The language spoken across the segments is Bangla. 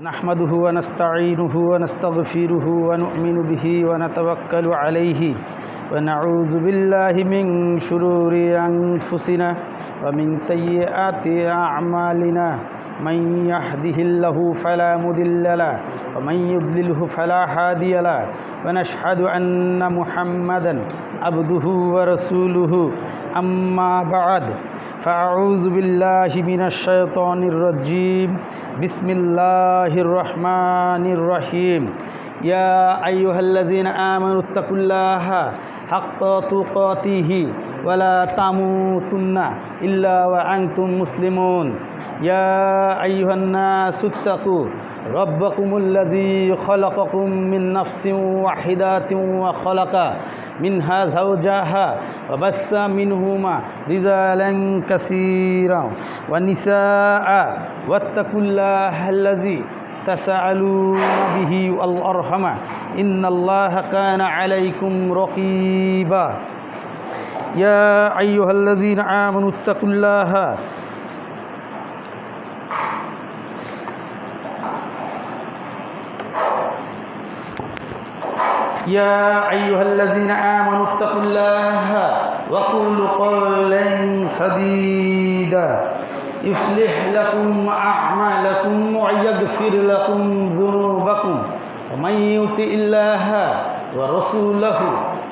نحمده ونستعينه ونستغفره ونؤمن به ونتوكل عليه ونعوذ بالله من شرور أنفسنا ومن سيئات أعمالنا من يهده الله فلا مضل له ومن يضلله فلا هادي له ونشهد أن محمدا عبده ورسوله أما بعد فأعوذ بالله من الشيطان الرجيم بسم الله الرحمن الرحيم يا أيها الذين آمنوا اتقوا الله حق تقاته ولا تموتن إلا وأنتم مسلمون يا أيها الناس اتقوا ربكم الذي خلقكم من نفس واحدة وخلق منها زوجها وبث منهما رجالا كثيرا ونساء واتقوا الله الذي تسألون به والأرحم إن الله كان عليكم رقيبا يا أيها الذين آمنوا اتقوا الله يا أيها الذين آمنوا اتقوا الله وقولوا قولا سديدا يصلح لكم أعمالكم ويغفر لكم ذنوبكم ومن يطع الله ورسوله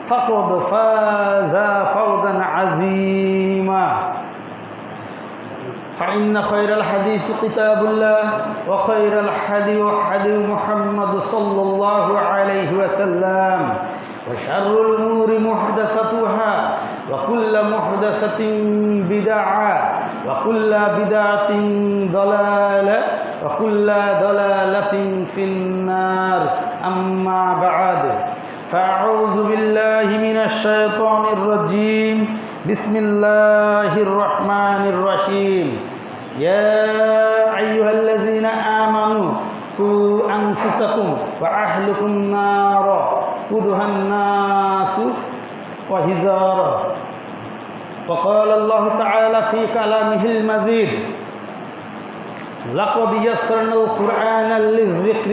فقد فاز فوزا عظيما فإن خير الحديث كتاب الله وخير الحدي حدي محمد صلى الله عليه وسلم وشر الأمور محدثاتها وكل محدثة بدعة وكل بدعة ضلالة وكل ضلالة في النار أما بعد فأعوذ بالله من الشيطان الرجيم بسم الله الرحمن الرحيم يا أيها الذين آمنوا قوا أنفسكم وأهلكم نارا وقودها الناس وحجارة وقال الله تعالى في كلامه المجيد لقد يسرنا القرآن للذكر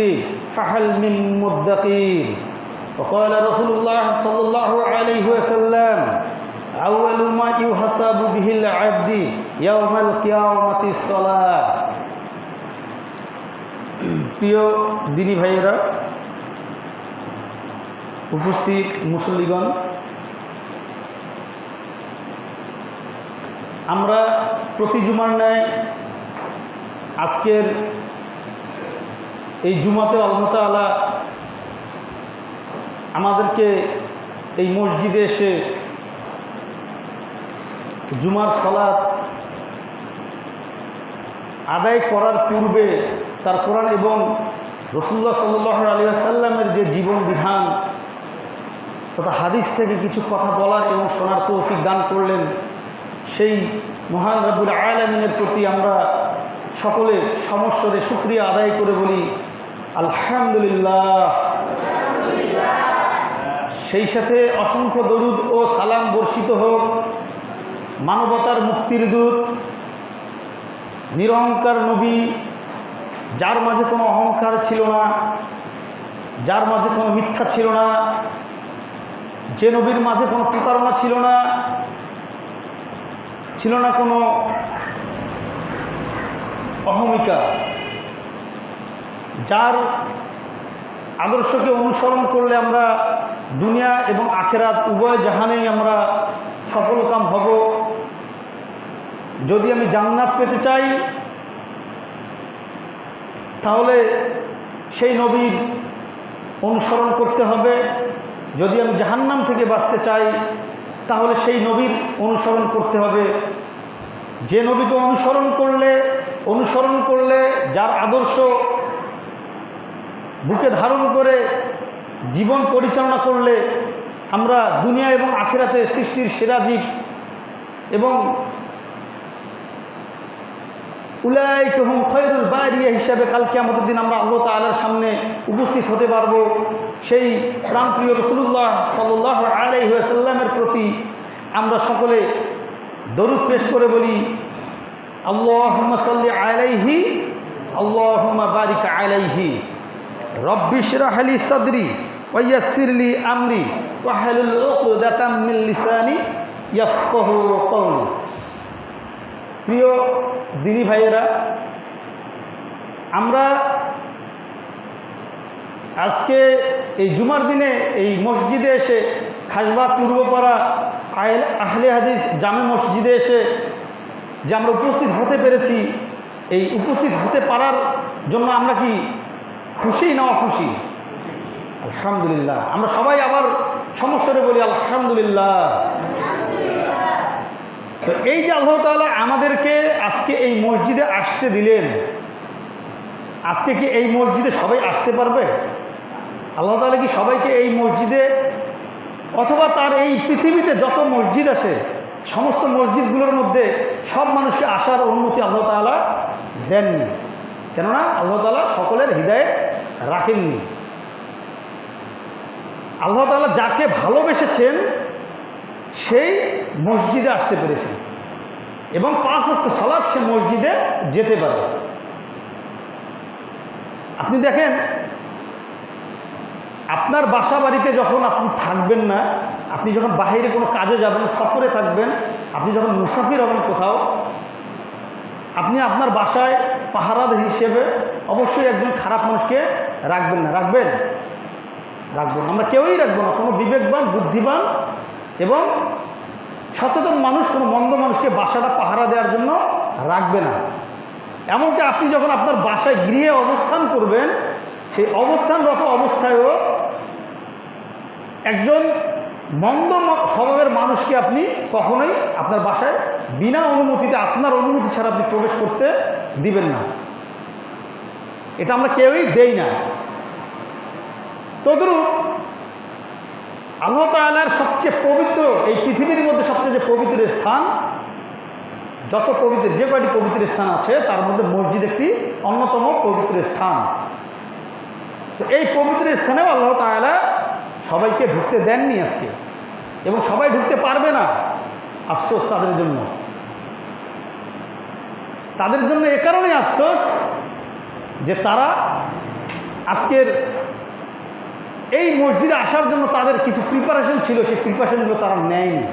فهل من مدكر وقال رسول الله صلى الله عليه وسلم أول ما يحاسب به العبد يوم القيامة الصلاة প্রিয় দিনী ভাইয়েরা, উপস্থিত মুসল্লিগণ, আমরা প্রতি জুমার ন্যায় আজকের এই জুমাতে আল্লাহ তাআলা আমাদেরকে এই মসজিদে এসে জুমার সালাত আদায় করার পূর্বে তার কোরআন এবং রাসূলুল্লাহ সাল্লাল্লাহু আলাইহি ওয়াসাল্লামের যে জীবন বিধান তথা হাদিস থেকে কিছু কথা বলার এবং শোনার তৌফিক দান করলেন, সেই মহান রব্বুল আলামিনের প্রতি আমরা সকলে সমস্বরে শুকরিয়া আদায় করে বলি আলহামদুলিল্লাহ। সেই সাথে অসংখ্য দরুদ ও সালাম বর্ষিত হোক মানবতার মুক্তির দূত, নিরহংকার নবী, যার মাঝে কোনো অহংকার ছিল না, যার মাঝে কোনো মিথ্যা ছিল না, যে নবীর মাঝে কোনো প্রতারণা ছিল না, ছিল না কোনো অহমিকা, যার আদর্শকে অনুসরণ করলে আমরা দুনিয়া এবং আখেরাত উভয় জাহানেই আমরা সফলকাম হব। যদি আমি জান্নাত পেতে চাই তাহলে সেই নবীর অনুসরণ করতে হবে, যদি আমি জাহান্নাম থেকে বাঁচতে চাই তাহলে সেই নবীর অনুসরণ করতে হবে। যে নবীকে অনুসরণ করলে যার আদর্শ বুকে ধারণ করে জীবন পরিচালনা করলে আমরা দুনিয়া এবং আখিরাতে সৃষ্টির সেরা জীব এবং উলাইকা হুম খায়রুল বারিয়া হিসাবে কাল কিয়ামতের দিন আমরা আল্লাহ তাআলার সামনে উপস্থিত হতে পারব। সেই প্রাণপ্রিয় রাসূলুল্লাহ সাল্লাল্লাহু আলাইহি ওয়াসাল্লামের প্রতি আমরা সকলে দরুদ পেশ করে বলি আল্লাহুম্মা সাল্লি আলাইহি আল্লাহুম্মা বারিক আলাইহি রব্বি ইশরাহ লি সাদরি ওয়া ইয়াসসির লি আমরি ওয়াহলুল উকদাতাম মিন লিসানি ইয়াফকাহু কওলি। প্রিয় দিনী ভাইয়েরা, আমরা আজকে এই জুমার দিনে এই মসজিদে এসে, খাসবা পূর্বপাড়া আহলে হাদিস জামে মসজিদে এসে যে আমরা উপস্থিত হতে পেরেছি, এই উপস্থিত হতে পারার জন্য আমরা কি খুশি না অখুশি? আলহামদুলিল্লাহ। আমরা সবাই আবার সমস্যারে বলি আলহামদুলিল্লাহ। তো এই যে আল্লাহ তাআলা আমাদেরকে আজকে এই মসজিদে আসতে দিলেন, আজকে কি এই মসজিদে সবাই আসতে পারবে? আল্লাহ তাআলা কি সবাইকে এই মসজিদে, অথবা তার এই পৃথিবীতে যত মসজিদ আছে সমস্ত মসজিদগুলোর মধ্যে সব মানুষকে আসার অনুমতি আল্লাহ তাআলা দেননি? কেননা আল্লাহ তাআলা সকলের হৃদায়েত রাখেননি। আল্লাহ তাআলা যাকে ভালোবেসেছেন সেই মসজিদে আসতে পেরেছেন এবং 5 ওয়াক্ত সালাত সে মসজিদে যেতে পারে। আপনি দেখেন, আপনার বাসা বাড়িতে যখন আপনি থাকবেন না, আপনি যখন বাইরে কোনো কাজে যাবেন, সফরে থাকবেন, আপনি যখন মুসাফির হবেন কোথাও, আপনি আপনার বাসায় পাহারাদার হিসেবে অবশ্যই একজন খারাপ মানুষকে রাখবেন না? রাখবেন? রাখবেন। আমরা কেউই রাখবো না। কোনো বিবেকবান, বুদ্ধিমান এবং সচেতন মানুষ কোনো মন্দ মানুষকে বাসাটা পাহারা দেওয়ার জন্য রাখবে না। এমনকি আপনি যখন আপনার বাসায় গৃহে অবস্থান করবেন, সেই অবস্থানরত অবস্থায়ও একজন মন্দ স্বভাবের মানুষকে আপনি কখনোই আপনার বাসায় বিনা অনুমতিতে, আপনার অনুমতি ছাড়া আপনি প্রবেশ করতে দিবেন না। এটা আমরা কেউই দেই না। তদ্রূপ আল্লাহ তাআলার সবচেয়ে পবিত্র, এই পৃথিবীর মধ্যে সবচেয়ে যে পবিত্র স্থান, যত পবিত্র যে কয়টি পবিত্র স্থান আছে তার মধ্যে মসজিদ একটি অন্যতম পবিত্র স্থান। তো এই পবিত্র স্থানেও আল্লাহ তাআলা সবাইকে ঢুকতে দেননি আজকে, এবং সবাই ঢুকতে পারবে না। আফসোস তাদের জন্য। তাদের জন্য এ কারণেই আফসোস যে তারা আজকের এই মসজিদে আসার জন্য তাদের কিছু প্রিপারেশন ছিল, সেই প্রিপারেশনগুলো তারা নেয়নি।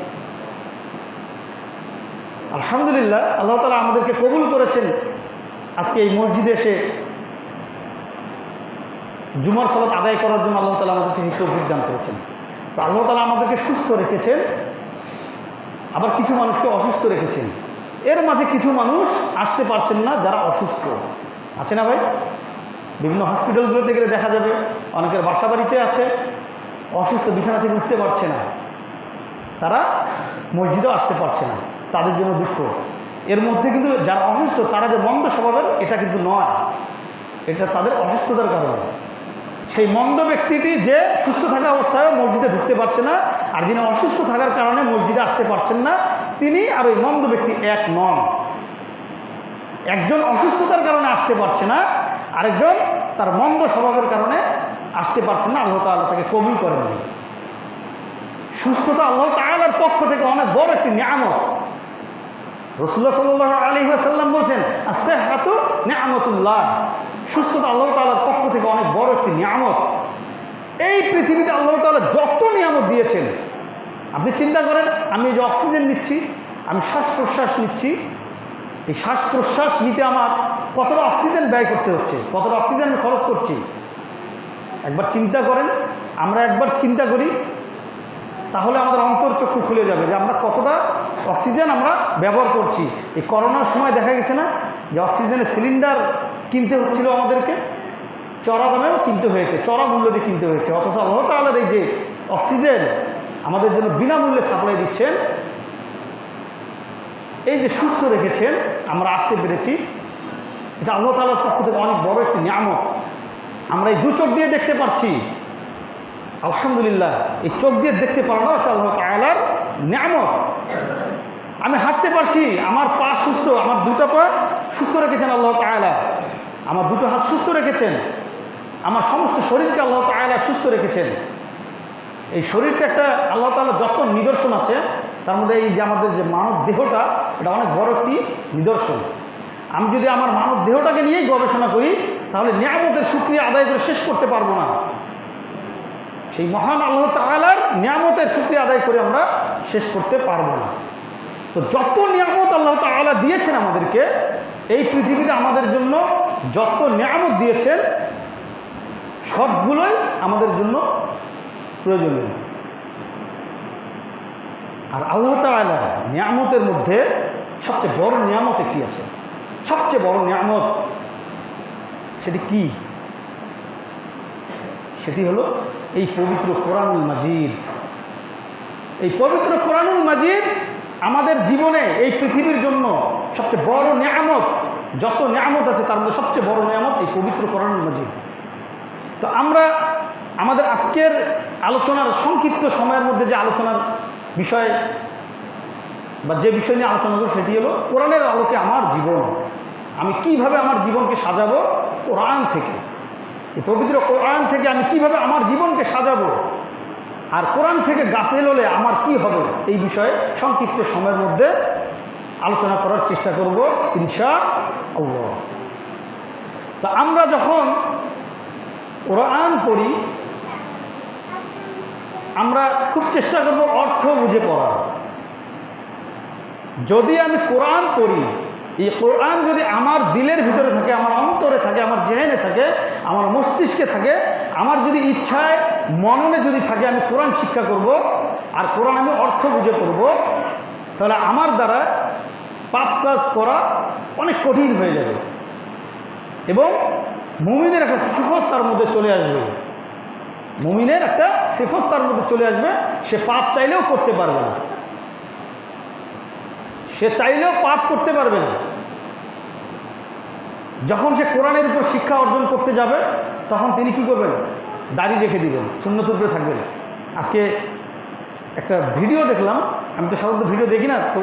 আলহামদুলিল্লাহ, আল্লাহ তাআলা আমাদেরকে কবুল করেছেন আজকে এই মসজিদে এসে জুমার সালাত আদায় করার জন্য। আল্লাহ তাআলা আমাদেরকে তৌফিক দান করেছেন। তো আল্লাহ তাআলা আমাদেরকে সুস্থ রেখেছেন, আবার কিছু মানুষকে অসুস্থ রেখেছেন। এর মাঝে কিছু মানুষ আসতে পারছেন না, যারা অসুস্থ আছে না ভাই? বিভিন্ন হসপিটালগুলোতে গেলে দেখা যাবে অনেকের বাসা বাড়িতে আছে, অসুস্থ, বিছানা থেকে উঠতে পারছে না, তারা মসজিদেও আসতে পারছে না। তাদের জন্য দুঃখ। এর মধ্যে কিন্তু যারা অসুস্থ তারা যে মন্দ স্বভাবের, এটা কিন্তু নয়, এটা তাদের অসুস্থতার কারণে। সেই মন্দ ব্যক্তিটি যে সুস্থ থাকা অবস্থায়ও মসজিদে ঢুকতে পারছে না, আর যিনি অসুস্থ থাকার কারণে মসজিদে আসতে পারছেন না, তিনি আর ওই মন্দ ব্যক্তি এক নন। একজন অসুস্থতার কারণে আসতে পারছে না, আরেকজন তার মন্দ স্বভাবের কারণে আসতে পারছেন না, আল্লাহ তাআলা তাকে কবুল করেননি। সুস্থতা আল্লাহ তাআলার পক্ষ থেকে অনেক বড় একটি নিয়ামত। রাসূলুল্লাহ সাল্লাল্লাহু আলাইহি ওয়াসাল্লাম বলছেন, আস-সিহহাতু নি'মাতুল্লাহ। সুস্থতা আল্লাহ তাআলার পক্ষ থেকে অনেক বড় একটি নিয়ামত। এই পৃথিবীতে আল্লাহ তাআলা যত নিয়ামত দিয়েছেন, আপনি চিন্তা করেন, আমি যে অক্সিজেন নিচ্ছি, আমি শ্বাস প্রশ্বাস নিচ্ছি, এই শ্বাস প্রশ্বাস নিতে আমার কতটা অক্সিজেন ব্যয় করতে হচ্ছে, কতটা অক্সিজেন আমি খরচ করছি। একবার চিন্তা করেন, আমরা একবার চিন্তা করি, তাহলে আমাদের অন্তরচক্ষু খুলে যাবে যে আমরা কতটা অক্সিজেন আমরা ব্যবহার করছি। এই করোনার সময় দেখা গেছে না যে অক্সিজেনের সিলিন্ডার কিনতে হচ্ছিল আমাদেরকে, চড়া দামেও কিনতে হয়েছে, চড়া মূল্য দিয়ে কিনতে হয়েছে। অথচ আল্লাহ তাআলার এই যে অক্সিজেন আমাদের জন্য বিনামূল্যে সাপ্লাই দিচ্ছেন, এই যে সুস্থ রেখেছেন, আমরা আসতে পেরেছি, এটা আল্লাহ তাআলার পক্ষ থেকে অনেক বড় একটি নিয়ামত। আমরা এই 2 চোখ দিয়ে দেখতে পাচ্ছি, আলহামদুলিল্লাহ। এই চোখ দিয়ে দেখতে পারানো একটা আল্লাহ তাআলার নিয়ামত। আমি হাঁটতে পারছি, আমার পা সুস্থ, আমার 2টা পা সুস্থ রেখেছেন আল্লাহ তাআলা, আমার 2টো হাত সুস্থ রেখেছেন, আমার সমস্ত শরীরকে আল্লাহ তাআলা সুস্থ রেখেছেন। এই শরীরটা একটা আল্লাহ তাআলার যত নিদর্শন আছে, তার মধ্যে এই যে আমাদের যে মানব দেহটা, এটা অনেক বড় একটি নিদর্শন। আমি যদি আমার মানব দেহটাকে নিয়েই গবেষণা করি তাহলে নিয়ামতের শুকরিয়া আদায় করে শেষ করতে পারবো না। সেই মহান আল্লাহ তাআলার নিয়ামতের শুকরিয়া আদায় করে আমরা শেষ করতে পারবো না। তো যত নিয়ামত আল্লাহ তাআলা দিয়েছেন আমাদেরকে, এই পৃথিবীতে আমাদের জন্য যত নিয়ামত দিয়েছেন সবগুলোই আমাদের জন্য প্রয়োজনীয়। আর আল্লাহ তাআলা নিয়ামতের মধ্যে সবচেয়ে বড় নিয়ামত একটি আছে, সবচেয়ে বড় নিয়ামত। সেটি কি? সেটি হলো এই পবিত্র কোরআনুল মাজিদ। এই পবিত্র কোরআনুল মাজিদ আমাদের জীবনে, এই পৃথিবীর জন্য সবচেয়ে বড় নিয়ামত। যত নিয়ামত আছে তার মধ্যে সবচেয়ে বড় নিয়ামত এই পবিত্র কোরআনুল মাজিদ। তো আমরা আমাদের আজকের আলোচনার সংক্ষিপ্ত সময়ের মধ্যে যে আলোচনার বিষয় বা যে বিষয় নিয়ে আলোচনা করব সেটি হলো কোরআনের আলোকে আমার জীবন। আমি কিভাবে আমার জীবনকে সাজাবো কোরআন থেকে, এই পবিত্র কোরআন থেকে আমি কিভাবে আমার জীবনকে সাজাবো, আর কোরআন থেকে গাফেল হলে আমার কি হবে, এই বিষয়ে সংক্ষিপ্ত সময়ের মধ্যে আলোচনা করার চেষ্টা করব ইনশাআল্লাহ। তো আমরা যখন কোরআন পড়ি আমরা খুব চেষ্টা করব অর্থ বুঝে পড়ার। যদি আমি কোরআন পড়ি, এই কোরআন যদি আমার দিলের ভিতরে থাকে, আমার অন্তরে থাকে, আমার জেহেনে থাকে, আমার মস্তিষ্কে থাকে, আমার যদি ইচ্ছায় মননে যদি থাকে আমি কোরআন শিক্ষা করব আর কোরআন আমি অর্থ বুঝে পড়ব, তাহলে আমার দ্বারা পাপ কাজ করা অনেক কঠিন হয়ে যাবে এবং মুমিনের একটা সিফত তার মধ্যে চলে আসবে। মুমিনের একটা সিফত তার মধ্যে চলে আসবে, সে পাপ চাইলেও করতে পারবে না, সে চাইলেও পাপ করতে পারবে না। যখন সে কোরআনের উপর শিক্ষা অর্জন করতে যাবে তখন তিনি কি করবেন? দাড়ি রেখে দিবেন, সুন্নতের উপরে থাকবেন। আজকে একটা ভিডিও দেখলাম, আমি তো সাধারণত ভিডিও দেখি না, তো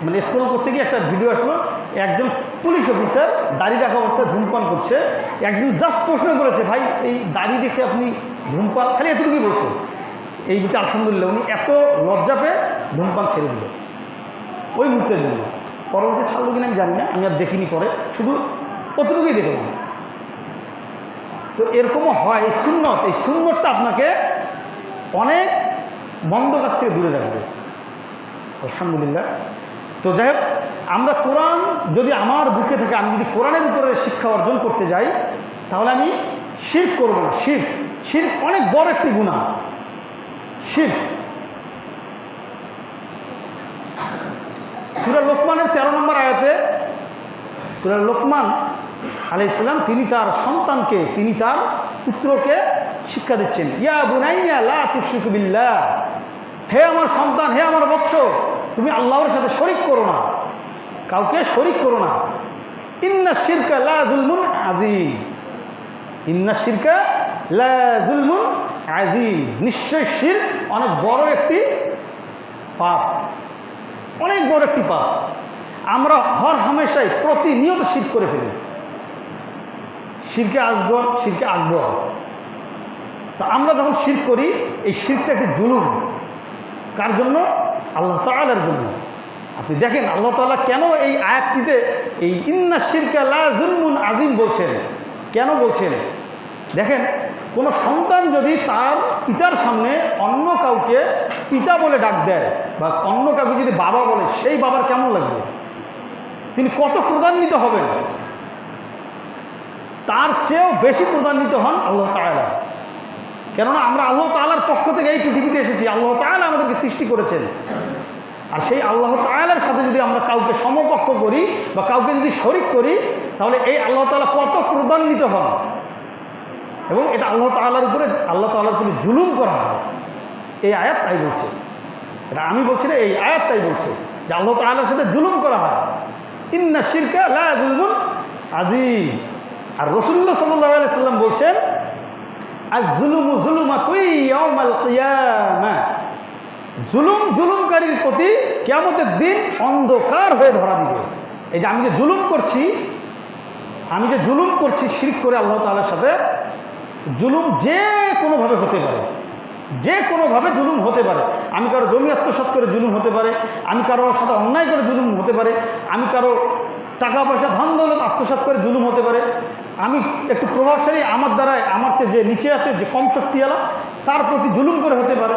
মানে স্ক্রল করতে গিয়ে একটা ভিডিও আসলো, একজন পুলিশ অফিসার দাড়ি রাখা অবস্থায় ধূমপান করছে। একজন জাস্ট প্রশ্ন করেছে, ভাই এই দাড়ি রেখে আপনি ধূমপান, খালি এতটুকুই বলছে, এই বুঝতে আলহামদুলিল্লাহ উনি এত লজ্জা পেয়ে ধূমপান ছেড়ে দিল ওই মুহূর্তের জন্য। পরবর্তী ছাড়লো কিনা আমি জানি না, আমি আর দেখিনি, পরে শুধু কতটুকুই দেখলাম। তো এরকমও হয়, এই সুন্নত, এই সুন্নতটা আপনাকে অনেক মন্দ কাছ থেকে দূরে রাখবে আলহামদুলিল্লাহ। তো যাই হোক, আমরা কোরআন যদি আমার বুকে থাকে, আমি যদি কোরআনের উপরে শিক্ষা অর্জন করতে যাই তাহলে আমি শিরক করব না। শিরক অনেক বড় একটি গুনাহ। শিরক সূরা লোকমানের 13 নম্বর আয়াতে, সূরা লোকমান আলাইহিস সালাম তিনি তার সন্তানকে, তিনি তার পুত্রকে শিক্ষা দিচ্ছেন, ইয়া বুনাইয়া লা তুশরিক বিল্লাহ, হে আমার সন্তান, হে আমার বৎস, তুমি আল্লাহর সাথে শরিক করো না, কাউকে শরিক করো না। ইন্না শিরকা লা যুলমুন আযীম, ইন্না শিরকা লা যুলমুন আযীম, নিশ্চয় শিরক অনেক বড় একটি পাপ, অনেক বড় একটি পাপ। আমরা হর হামেশাই প্রতিনিয়ত শিরক করে ফেলি, শিরকে আসগর, শিরকে আকবর। তা আমরা যখন শিরক করি, এই শিরকটা একটি জুলুম। কার জন্য? আল্লাহ তাআলার জন্য। আপনি দেখেন আল্লাহ তাআলা কেন এই আয়াতটিতে এই ইন্না শিরকা লা যুলমুন আযীম বলছেন, কেন বলছেন? দেখেন, কোনো সন্তান যদি তার পিতার সামনে অন্য কাউকে পিতা বলে ডাক দেয় বা অন্য কাউকে যদি বাবা বলে, সেই বাবার কেমন লাগবে? তিনি কত ক্রোধান্বিত হবেন? তার চেয়েও বেশি ক্রোধান্বিত হন আল্লাহ তাআলা। কেননা আমরা আল্লাহ তাআলার পক্ষ থেকে এই পৃথিবীতে এসেছি, আল্লাহ তাআলা আমাদেরকে সৃষ্টি করেছেন। আর সেই আল্লাহ তাআলার সাথে যদি আমরা কাউকে সমকক্ষ করি বা কাউকে যদি শরিক করি, তাহলে এই আল্লাহ তাআলা কত ক্রোধান্বিত হন। এবং এটা আল্লাহ তাআলার উপরে, আল্লাহ তাআলার উপরে জুলুম করা হয়। এই আয়াত তাই বলছে, এটা আমি বলছি না, এই আয়াত তাই বলছে যে আল্লাহ তাআলার সাথে জুলুম করা হয়। ইন্না শিরকা লা যুলমুন আযীম। আর রাসূলুল্লাহ সাল্লাল্লাহু আলাইহি সাল্লাম বলছেন, আয-যুলুমু যুলুমাতুন ইয়াউমাল কিয়ামাহ, জুলুম জুলুমকারীর প্রতি কিয়ামতের দিন অন্ধকার হয়ে ধরা দিবে। এই যে আমি যে জুলুম করছি শিরক করে আল্লাহ তাআলার সাথে, জুলুম যে কোনোভাবে হতে পারে, যে কোনোভাবে জুলুম হতে পারে। আমি কারো জমি আত্মসাৎ করে জুলুম হতে পারে, আমি কারো সাথে অন্যায় করে জুলুম হতে পারে, আমি কারো টাকা পয়সা ধন দৌলত আত্মসাৎ করে জুলুম হতে পারে। আমি একটু প্রভাবশালী, আমার দ্বারায় আমার চেয়ে যে নিচে আছে, যে কম শক্তিওয়ালা, তার প্রতি জুলুম করে হতে পারে,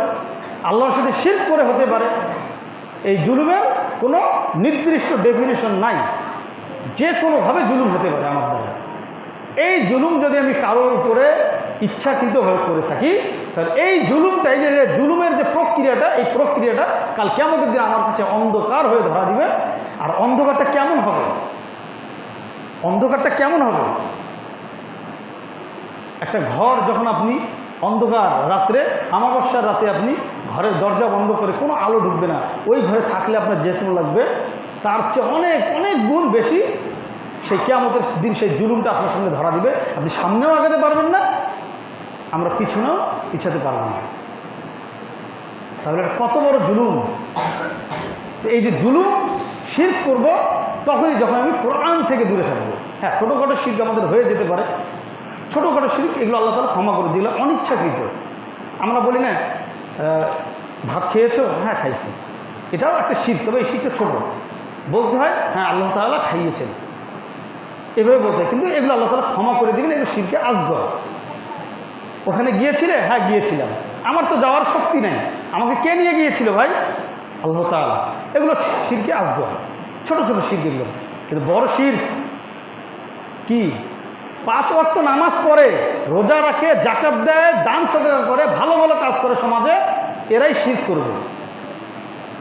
আল্লাহর সাথে শিরক করে হতে পারে। এই জুলুমের কোনো নির্দিষ্ট ডেফিনেশন নাই, যে কোনোভাবে জুলুম হতে পারে আমার দ্বারা। এই জুলুম যদি আমি কারোর উপরে ইচ্ছাকৃতভাবে করে থাকি, তাহলে এই জুলুমটা, এই যে জুলুমের যে প্রক্রিয়াটা, এই প্রক্রিয়াটা কাল কিয়ামতের দিন আমার কাছে অন্ধকার হয়ে ধরা দিবে। আর অন্ধকারটা কেমন হবে? অন্ধকারটা কেমন হবে? একটা ঘর যখন আপনি অন্ধকার রাত্রে, অমাবস্যার রাতে আপনি ঘরের দরজা বন্ধ করে, কোনো আলো ঢুকবে না, ওই ঘরে থাকলে আপনার যেরকম লাগবে তার চেয়ে অনেক অনেক গুণ বেশি সেই কিয়ামতের দিন সেই জুলুমটা আপনার সামনে ধরা দিবে। আপনি সামনেও আগাতে পারবেন না, আমরা পিছনেও পিছাতে পারবো না। তাহলে এটা কত বড় জুলুম! এই যে জুলুম, শিরক করব তখনই যখন আমি কোরআন থেকে দূরে থাকবো। হ্যাঁ, ছোটোখাটো শিরক আমাদের হয়ে যেতে পারে, ছোটোখাটো শিরক, এগুলো আল্লাহ তাআলা ক্ষমা করে, যেগুলো অনিচ্ছাকৃত। আমরা বলি না ভাত খেয়েছো? হ্যাঁ খাইছি, এটাও একটা শিরক, তবে এই শিরকটা ছোটো। বলতে হয় হ্যাঁ আল্লাহ তাআলা খাইয়েছেন, এভাবে বলতে হয়, কিন্তু এগুলো আল্লাহ তাআলা ক্ষমা করে দিবেন। এগুলো শিরকে আসগর। ওখানে গিয়েছিলে? হ্যাঁ গিয়েছিলাম, আমার তো যাওয়ার শক্তি নেই, আমাকে কে নিয়ে গিয়েছিল ভাই? আল্লাহ তাআলা। এগুলো শিরকে আসগর, ছোটো ছোটো শিরক এগুলো। কিন্তু বড় শিরক কি? 5 ওয়াক্ত নামাজ পড়ে, রোজা রাখে, যাকাত দেয়, দান সাদকা করে, ভালো ভালো কাজ করে সমাজে, এরাই শিরক করবে,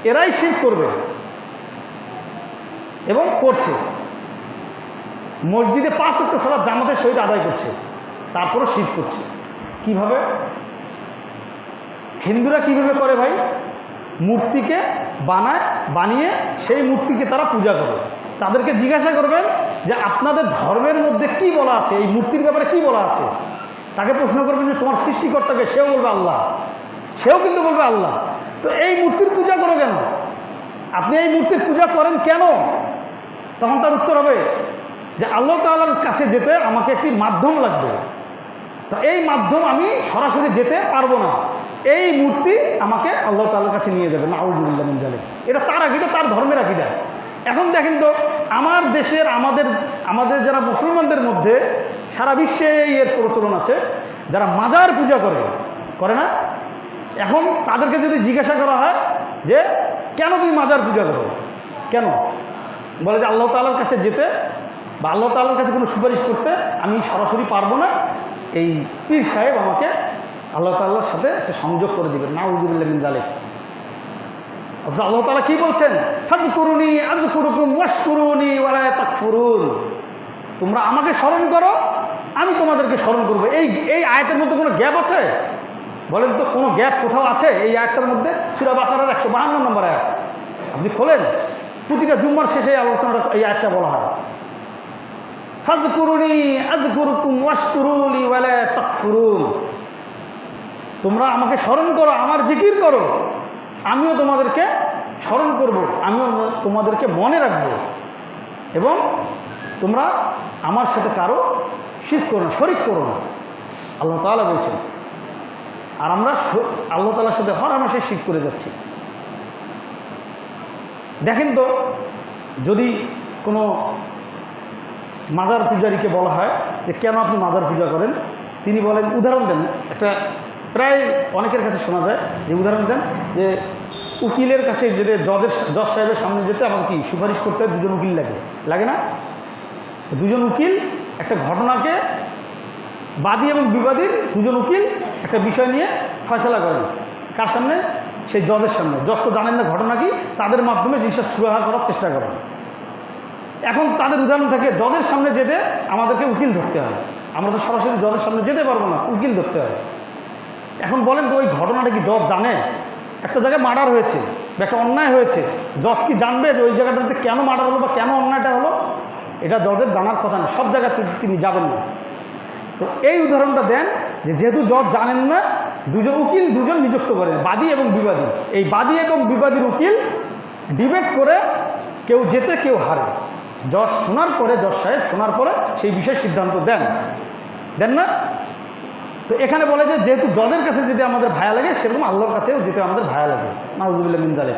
এরাই শিরক করবে এবং করছে। মসজিদে 5 ওয়াক্ত সালাত জামাতের সহিত আদায় করছে, তারপরও শিরক করছে। কিভাবে? হিন্দুরা কিভাবে করে ভাই? মূর্তিকে বানিয়ে সেই মূর্তিকে তারা পূজা করে। তাদেরকে জিজ্ঞাসা করবেন যে আপনাদের ধর্মের মধ্যে কি বলা আছে, এই মূর্তির ব্যাপারে কি বলা আছে। তাকে প্রশ্ন করবেন যে তোমার সৃষ্টিকর্তাকে, সেও বলবে আল্লাহ, সেও কিন্তু বলবে আল্লাহ। তো এই মূর্তির পূজা করো কেন? আপনি এই মূর্তির পূজা করেন কেন? তখন তার উত্তর হবে যে আল্লাহ তাআলার কাছে যেতে আমাকে একটি মাধ্যম লাগবে, তো এই মাধ্যম আমি সরাসরি যেতে পারবো না, এই মূর্তি আমাকে আল্লাহ তাআলার কাছে নিয়ে যাবে। নাউযুবিল্লাহ মিন যালিক। এটা তার আকীদা, তার ধর্মের আকীদা। এখন দেখেন তো, আমার দেশের, আমাদের যারা মুসলমানদের মধ্যে সারা বিশ্বে এর প্রচলন আছে, যারা মাজার পূজা করে না? এখন তাদেরকে যদি জিজ্ঞাসা করা হয় যে কেন তুমি মাজার পূজা করো, কেন? বলে যে আল্লাহ তাআলার কাছে যেতে বা আল্লাহ তাআলার কাছে কোনো সুপারিশ করতে আমি সরাসরি পারবো না, এই পীর সাহেব আমাকে আল্লাহ তাআলার সাথে একটা সংযোগ করে দিবেন। নাউযুবিল্লাহ মিন যালিক। অথচ আল্লাহ তাআলা কি বলছেন? ফাযকুরুনি আযকুরুকুম ওয়াশকুরুনি ওয়ালা তাকফুরুন। তোমরা আমাকে স্মরণ করো, আমি তোমাদেরকে স্মরণ করবো। এই আয়াতের মধ্যে কোনো গ্যাপ আছে? বলেন তো, কোনো গ্যাপ কোথাও আছে এই আয়াতটার মধ্যে? সূরা বাকারার 152 নম্বর আয়াত আপনি খোলেন, প্রতিটা জুম্মার শেষে আলোচনাটা এই আয়াতটা বলা হয়। ফাযকুরুনি আযকুরুকুম ওয়াশকুরুনি ওয়ালা তাকফুরুন। তোমরা আমাকে স্মরণ করো, আমার জিকির করো, আমিও তোমাদেরকে স্মরণ করব, আমিও তোমাদেরকে মনে রাখব, এবং তোমরা আমার সাথে কারো শিরক করো না, শরিক করো না, আল্লাহ তাআলা বলছেন। আর আমরা আল্লাহ তাআলার সাথে হরহামেশা শিরক করে যাচ্ছি। দেখেন তো, যদি কোনো মাজার পূজারীকে বলা হয় যে কেন আপনি মাজার পূজা করেন, তিনি বলেন, উদাহরণ দেন, একটা প্রায় অনেকের কাছে শোনা যায় যে উদাহরণ দেন যে উকিলের কাছে যেতে, জজ সাহেবের সামনে যেতে আমাদের কি সুপারিশ করতে হয়? 2জন উকিল লাগে না? 2জন উকিল একটা ঘটনাকে, বাদী এবং বিবাদীর 2জন উকিল একটা বিষয় নিয়ে ফয়সালা করেন। কার সামনে? সেই জজের সামনে। জজ তো জানেন না ঘটনা কি, তাদের মাধ্যমে জিনিসটা সুরাহা করার চেষ্টা করেন। এখন তাদের উদাহরণ থাকে, জজের সামনে যেতে আমাদেরকে উকিল ধরতে হয়, আমরা তো সরাসরি জজের সামনে যেতে পারবো না, উকিল ধরতে হয়। এখন বলেন তো, ওই ঘটনাটা কি জজ জানে? একটা জায়গায় মার্ডার হয়েছে বা একটা অন্যায় হয়েছে, জজ কি জানবে যে ওই জায়গাটাতে কেন মার্ডার হলো বা কেন অন্যায়টা হলো? এটা জজের জানার কথা না, সব জায়গাতে তিনি যাবেন না। তো এই উদাহরণটা দেন যে যেহেতু জজ জানেন না, 2জন উকিল 2জন নিযুক্ত করেন, বাদী এবং বিবাদী। এই বাদী এবং বিবাদীর উকিল ডিবেট করে, কেউ জেতে কেউ হারে। জজ সাহেব শোনার পরে সেই বিষয়ে সিদ্ধান্ত দেন না? তো এখানে বলে যে যেহেতু জজের কাছে যেতে আমাদের ভায়া লাগে, সেরকম আল্লাহর কাছেও যেতে আমাদের ভায়া লাগে। নাউযুবিল্লাহ মিন যালিক।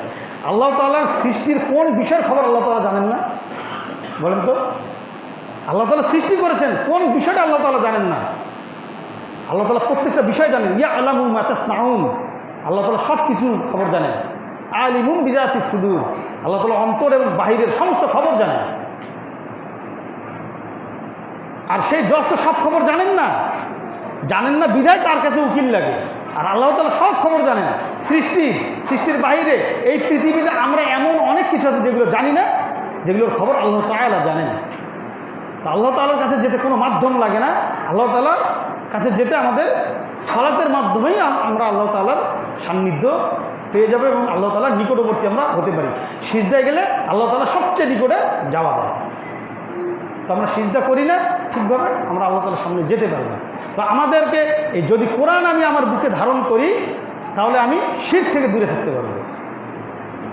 আল্লাহ তাআলার সৃষ্টির কোন বিষয়ের খবর আল্লাহ তাআলা জানেন না? বলেন তো? আল্লাহ তাআলা সৃষ্টি করেছেন, কোন বিষয়টা আল্লাহ তাআলা জানেন না? আল্লাহ তাআলা প্রত্যেকটা বিষয় জানেন। ইয়ালামু মা তাসনাউন, আল্লাহ তাআলা সব কিছুর খবর জানেন। আলিমুম বিজাতিস সুদূর, আল্লাহ তাআলা অন্তর এবং বাহিরের সমস্ত খবর জানেন। আর সেই জজ তো সব খবর জানেন না বিধায় তার কাছে উকিল লাগে। আর আল্লাহ তাআলা সব খবর জানেন, সৃষ্টির বাইরে এই পৃথিবীতে আমরা এমন অনেক কিছু আছে যেগুলো জানি না, যেগুলোর খবর আল্লাহ তাআলা জানেন। তা আল্লাহ তাআলার কাছে যেতে কোনো মাধ্যম লাগে না। আল্লাহ তাআলার কাছে যেতে আমাদের সালাতের মাধ্যমেই আমরা আল্লাহ তাআলার সান্নিধ্য পেয়ে যাবে এবং আল্লাহ তাআলার নিকটবর্তী আমরা হতে পারি। সিজদায় গেলে আল্লাহ তাআলার সবচেয়ে নিকটে যাওয়া যায়। তো আমরা সিজদা করি না ঠিকভাবে, আমরা আল্লাহ তাআলার সামনে যেতে পারি না। তো আমাদেরকে এই যদি কোরআন আমি আমার বুকে ধারণ করি, তাহলে আমি শিরক থেকে দূরে থাকতে পারবো।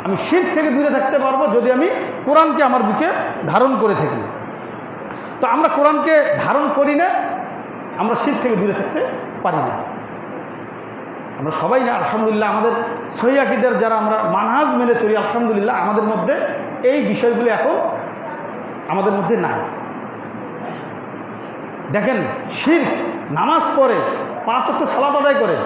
আমি শিরক থেকে দূরে থাকতে পারবো যদি আমি কোরআনকে আমার বুকে ধারণ করে থাকি। তো আমরা কোরআনকে ধারণ করি না, আমরা শিরক থেকে দূরে থাকতে পারি না। আমরা সবাই না, আলহামদুলিল্লাহ, আমাদের সহিহ আকীদার যারা আমরা মানহাজ মেনে চলি, আলহামদুলিল্লাহ আমাদের মধ্যে এই বিষয়গুলো এখন আমাদের মধ্যে নাই। দেখেন, শিরক নামাজ পড়ে 5 ওয়াক্ত সালাত আদায় করে,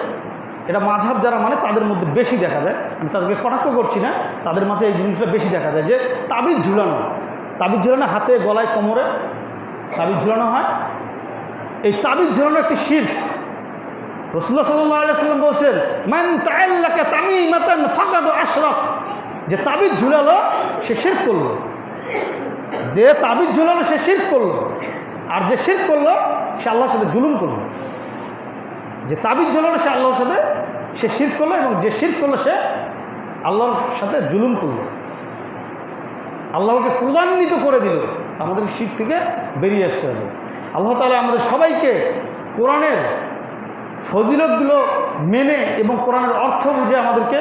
এটা মাযহাব যারা মানে তাদের মধ্যে বেশি দেখা যায়। আমি তাদেরকে কটাক্ষ করছি না, তাদের মাঝে এই জিনিসটা বেশি দেখা যায় যে তাবিজ ঝুলানো হাতে, গলায়, কোমরে তাবিজ ঝুলানো হয়। এই তাবিজ ঝুলানো একটি শিরক। রাসূলুল্লাহ সাল্লাল্লাহু আলাইহি ওয়াসাল্লাম বলছেন, মান তাআল্লাকা তামিমাতান ফাকাদ আশরাক, যে তাবিজ ঝুলালো সে শিরক করলো। যে তাবিজ ঝুলালো সে শিরক করলো, আর যে শিরক করলো সে আল্লাহর সাথে জুলুম করলো। যে তাবিজ ঝুলালো সে আল্লাহর সাথে সে শিরক করলো, এবং যে শিরক করলো সে আল্লাহর সাথে জুলুম করলো, আল্লাহকে ক্রোধান্বিত করে দিল। আমাদের শিরক থেকে বেরিয়ে আসতে হবে। আল্লাহ তাআলা আমাদের সবাইকে কোরআনের ফজিলতগুলো মেনে এবং কোরআনের অর্থ বুঝে আমাদেরকে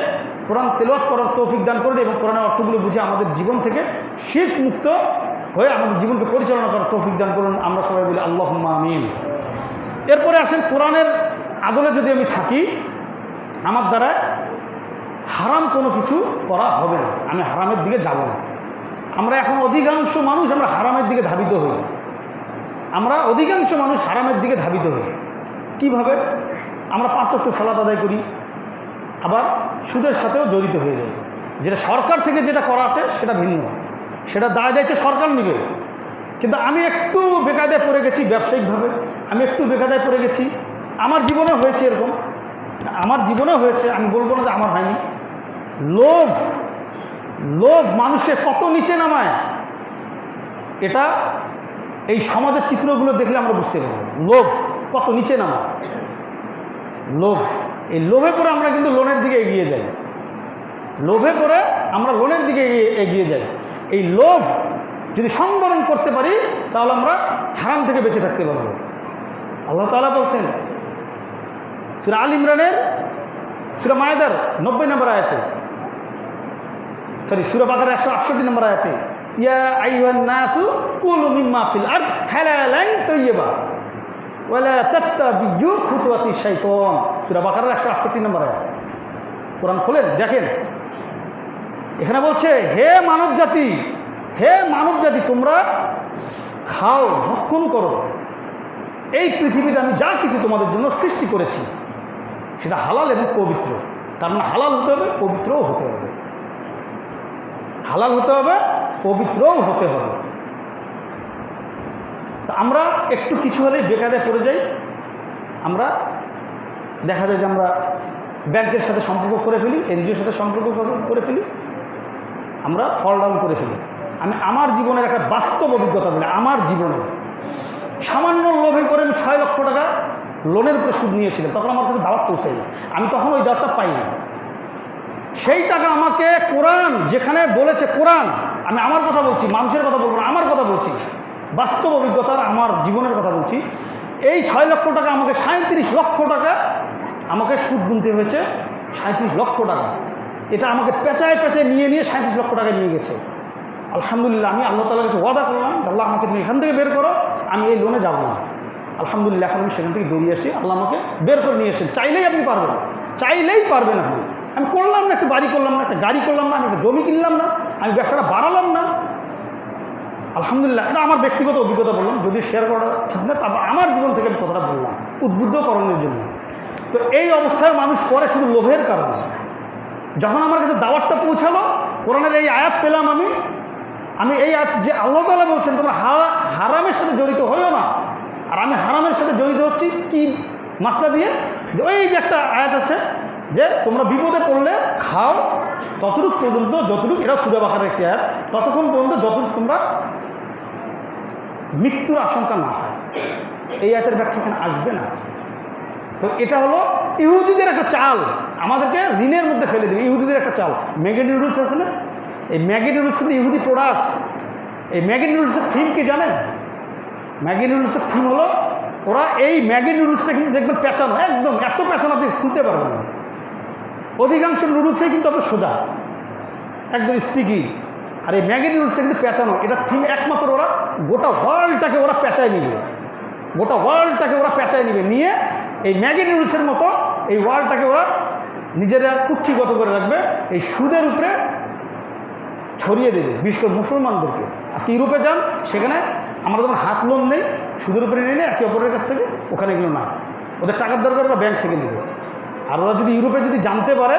কোরআন তেলাওয়াত করার তৌফিক দান করুন, এবং কোরআনের অর্থগুলো বুঝে আমাদের জীবন থেকে শিরক মুক্ত হয়ে আমাদের জীবনকে পরিচালনা করার তৌফিক দান করুন। আমরা সবাই বলি আল্লাহুম্মা আমিন। এরপরে আসেন, কোরআনের আদলে যদি আমি থাকি, আমার দ্বারা হারাম কোনো কিছু করা হবে না, আমি হারামের দিকে যাব না। আমরা এখন অধিকাংশ মানুষ আমরা হারামের দিকে ধাবিত হই। হারামের দিকে ধাবিত হই। কীভাবে? আমরা 5 ওয়াক্ত সালাত আদায় করি, আবার সুদের সাথেও জড়িত হয়ে যাই। যেটা সরকার থেকে যেটা করা আছে সেটা ভিন্ন, সেটা দায়িত্ব সরকার নেবে। কিন্তু আমি একটু বেকায়দায় পড়ে গেছি ব্যবসায়িকভাবে, আমি একটু বেকায়দায় পড়ে গেছি। আমার জীবনেও হয়েছে এরকম, আমি বলবো না যে আমার হয়নি। লোভ মানুষকে কত নিচে নামায়, এটা এই সমাজের চিত্রগুলো দেখলে আমরা বুঝতে পারবো। লোভ কত নিচে নামায়, এই লোভে পড়ে আমরা কিন্তু লোনের দিকে এগিয়ে যাই। এই লোভ যদি সংবরণ করতে পারি, তাহলে আমরা হারাম থেকে বেঁচে থাকতে পারবো। আল্লাহ তাআলা বলছেন সূরা আল ইমরানের সূরা মায়েদার 90 নম্বর আয়াতে, সূরা বাকারার 168 নম্বর আয়াতে, ইয়া আইয়ুহান নাসু কুলু মিম্মা ফিল আরদ হালালান তাইয়্যিবা ওয়ালা তাত্তাবিউ খুতুওয়াতিশ শাইতান। সূরা বাকারার 168 নম্বর আয়াত। কোরআন খোলেন, দেখেন, এখানে বলছে, হে মানব জাতি, তোমরা খাও, ভক্ষণ করো। এই পৃথিবীতে আমি যা কিছু তোমাদের জন্য সৃষ্টি করেছি সেটা হালাল এবং পবিত্র। তার মানে হালাল হতে হবে, পবিত্রও হতে হবে। পবিত্রও হতে হবে। তা আমরা একটু কিছু হলেই বেকায়দায় পড়ে যাই। আমরা দেখা যায় যে আমরা ব্যাংকের সাথে সম্পর্ক করে ফেলি, এনজিওর সাথে সম্পর্ক করে ফেলি, আমরা ফল ডাউন করে ফেলি। আমি আমার জীবনের একটা বাস্তব অভিজ্ঞতা বলি, আমার জীবনে সামান্য লোভে করে আমি 6 লক্ষ টাকা লোনের উপরে সুদ নিয়েছিলাম। তখন আমার কাছে দাওয়াত পৌঁছায়নি, আমি তখন ওই দাওয়াতটা পাইনি। সেই টাকা আমাকে কোরআন যেখানে বলেছে, কোরআন, আমি আমার কথা বলছি, মানুষের কথা বলবো না, আমার কথা বলছি, বাস্তব অভিজ্ঞতার আমার জীবনের কথা বলছি। এই 6 লক্ষ টাকা আমাকে 37 লক্ষ টাকা আমাকে সুদ গুনতে হয়েছে। 37 লক্ষ টাকা, এটা আমাকে পেঁচায় নিয়ে 37 লক্ষ টাকা নিয়ে গেছে। আলহামদুলিল্লাহ, আমি আল্লাহ তাআলার কাছে ওয়াদা করলাম, আল্লাহ আমাকে তুমি এখান থেকে বের করো, আমি এই লোনে যাব না। আলহামদুলিল্লাহ, এখন আমি সেখান থেকে বেরিয়ে আসি, আল্লাহ আমাকে বের করে নিয়ে এসেছেন। চাইলেই আপনি পারবেন, আপনি। আমি করলাম না, একটু বাড়ি করলাম না, একটা গাড়ি করলাম না, আমি একটা জমি কিনলাম না, আমি ব্যবসাটা বাড়ালাম না, আলহামদুলিল্লাহ, এটা আমার ব্যক্তিগত অভিজ্ঞতা বললাম, যদি শেয়ার করা ঠিক না, তারপর আমার জীবন থেকে আমি কথাটা বললাম উদ্বুদ্ধকরণের জন্য। তো এই অবস্থায় মানুষ পরে শুধু লোভের কারণে। যখন আমার কাছে দাওয়াতটা পৌঁছালো, কোরআনের এই আয়াত পেলাম, আমি এই আয়াত যে আল্লাহ তাআলা বলছেন তোমরা হারামের সাথে জড়িত হইও না, আর আমি হারামের সাথে জড়িত হচ্ছি কি মাসলা দিয়ে, যে ওই যে একটা আয়াত আছে যে তোমরা বিপদে পড়লে খাও ততটুক পর্যন্ত যতটুক, এটা সূরা বাকারার একটি আয়াত, ততক্ষণ পর্যন্ত যতটুক তোমরা মৃত্যুর আশঙ্কা না হয়। এই আয়াতের ব্যাখ্যা এখানে আসবে না। তো এটা হলো ইহুদিদের একটা চাল, আমাদেরকে ঋণের মধ্যে ফেলে দেবে। ইহুদিদের একটা চাল, ম্যাগি নুডলস আছে না, এই ম্যাগি নুডলস কিন্তু ইহুদি প্রোডাক্ট। এই ম্যাগি নুডলসের থিম কি জানেন? ম্যাগি নুডলসের থিম হলো, ওরা এই ম্যাগি নুডলসটা কিন্তু দেখবেন পেঁচানো, একদম এত পেঁচানো আপনি খুলতে পারবেন না। অধিকাংশ নুডলসেই কিন্তু আপনার সোজা, একদম স্টিকি। আর এই ম্যাগি নুডলসটা কিন্তু পেঁচানো, এটা থিম একমাত্র ওরা গোটা ওয়ার্ল্ডটাকে ওরা পেঁচায় নিবে, গোটা ওয়ার্ল্ডটাকে ওরা পেঁচায় নিবে, নিয়ে এই ম্যাগি নুডলসের মতো এই ওয়ার্ল্ডটাকে ওরা নিজেরা কুক্ষিগত করে রাখবে, এই সুদের উপরে ছড়িয়ে দেবে, বিশেষ করে মুসলমানদেরকে। আজকে ইউরোপে যান, সেখানে আমরা যেমন হাত লোন নেই, সুদের উপরে নিয়ে নেই একে অপরের কাছ থেকে, ওখানে এগুলো না, ওদের টাকার দরকার ওরা ব্যাংক থেকে নেবে। আর ওরা যদি ইউরোপে যদি জানতে পারে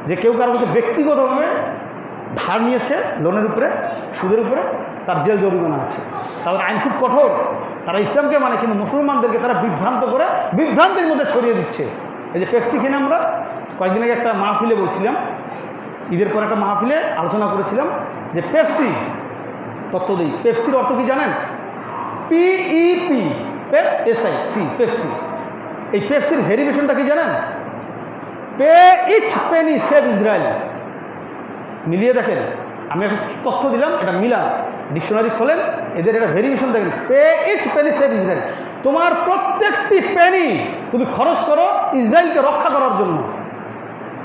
যে কেউ কারো কাছে ব্যক্তিগতভাবে ধার নিয়েছে লোনের উপরে, সুদের উপরে, তার জেল জরিমানা আছে, তাদের আইন খুব কঠোর। তারা ইসলামকে মানে, কিন্তু মুসলমানদেরকে তারা বিভ্রান্ত করে বিভ্রান্তির মধ্যে ছড়িয়ে দিচ্ছে। এই যে পেপসি কিনে আমরা কয়েকদিন আগে একটা মাহফিলে বলছিলাম, ঈদের পর একটা মাহফিলে আলোচনা করেছিলাম যে পেপসি, তত্ত্ব দিই, পেপসির অর্থ কি জানেন? PEP, PEPSI, Pepsi. এই পেপসির ভেরিয়েশনটা কি জানেন? Pay each penny save Israel. মিলিয়ে দেখেন, আমি একটা তথ্য দিলাম, এটা মিলান, ডিকশনারি খোলেন, এদের এটা ভেরিয়েশন দেখেন, pay each penny save Israel. তোমার প্রত্যেকটি পেনি তুমি খরচ করো ইসরায়েলকে রক্ষা করার জন্য।